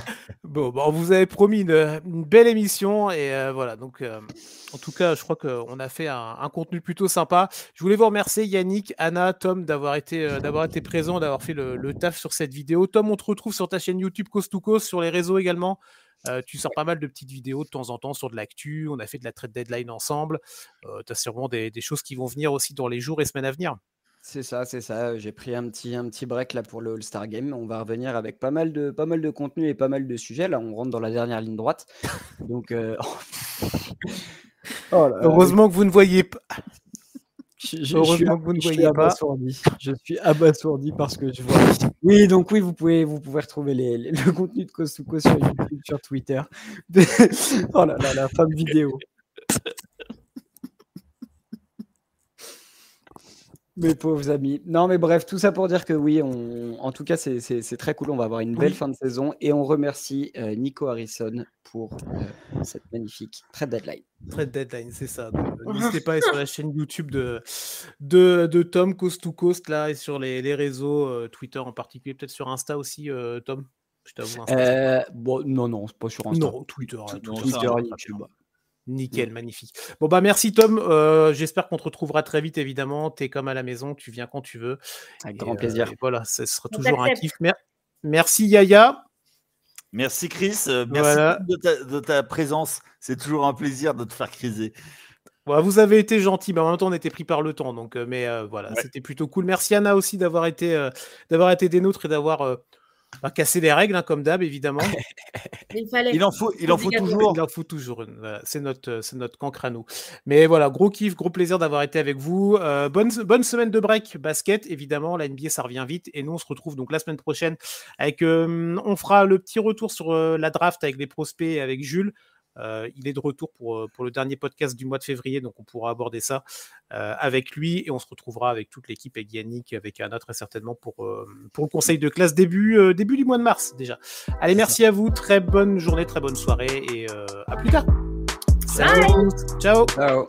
A: Bon, on vous avait promis une belle émission et voilà. Donc, en tout cas, je crois qu'on a fait un contenu plutôt sympa. Je voulais vous remercier, Yannick, Anna, Tom, d'avoir été présents, d'avoir fait le taf sur cette vidéo. Tom, on te retrouve sur ta chaîne YouTube Coast to Coast, sur les réseaux également. Tu sors pas mal de petites vidéos de temps en temps sur de l'actu. On a fait de la trade deadline ensemble. Tu as sûrement des choses qui vont venir aussi dans les jours et semaines à venir.
D: C'est ça. J'ai pris un petit break là pour le All-Star Game. On va revenir avec pas mal de contenu et pas mal de sujets. Là, on rentre dans la dernière ligne droite. Donc,
A: Heureusement que vous ne voyez pas.
D: Heureusement que vous ne voyez pas. Je suis abasourdi parce que je vois. Oui, donc oui, vous pouvez retrouver le contenu de Coast to Coast sur YouTube, sur Twitter. Oh là là, la femme vidéo. Mes pauvres amis. Non, mais bref, tout ça pour dire que oui, en tout cas, c'est très cool. On va avoir une belle fin de saison et on remercie Nico Harrison pour cette magnifique trade deadline.
A: Trade deadline, c'est ça. N'hésitez pas à aller sur la chaîne YouTube de Tom Coast to Coast là et sur les réseaux Twitter en particulier, peut-être sur Insta aussi, Tom. Je t'avoue.
D: Bon, non, c'est pas sur Insta.
A: Non, Twitter,
D: YouTube.
A: Nickel, magnifique. Bon bah merci Tom, j'espère qu'on te retrouvera très vite évidemment, t'es comme à la maison, tu viens quand tu veux.
D: Avec grand plaisir.
A: Voilà, ce sera toujours un kiff. Merci Yaya.
B: Merci Chris, merci de ta présence, c'est toujours un plaisir de te faire criser.
A: Voilà, vous avez été gentil, mais en même temps on était pris par le temps, donc voilà, c'était plutôt cool. Merci Anna aussi d'avoir été des nôtres et d'avoir casser les règles, hein, comme d'hab, évidemment.
B: Il en faut toujours.
A: Il en faut toujours. Voilà, c'est notre cancre à nous. Mais voilà, gros kiff, gros plaisir d'avoir été avec vous. Bonne semaine de break basket, évidemment. La NBA, ça revient vite. Et nous, on se retrouve donc la semaine prochaine avec. On fera le petit retour sur la draft avec les prospects et avec Jules. Il est de retour pour le dernier podcast du mois de février, donc on pourra aborder ça avec lui et on se retrouvera avec toute l'équipe, avec Yannick, avec Anna très certainement pour le conseil de classe début du mois de mars déjà. Allez, merci à vous, très bonne journée, très bonne soirée et à plus tard.
C: Salut.
A: Ciao.
D: Ciao.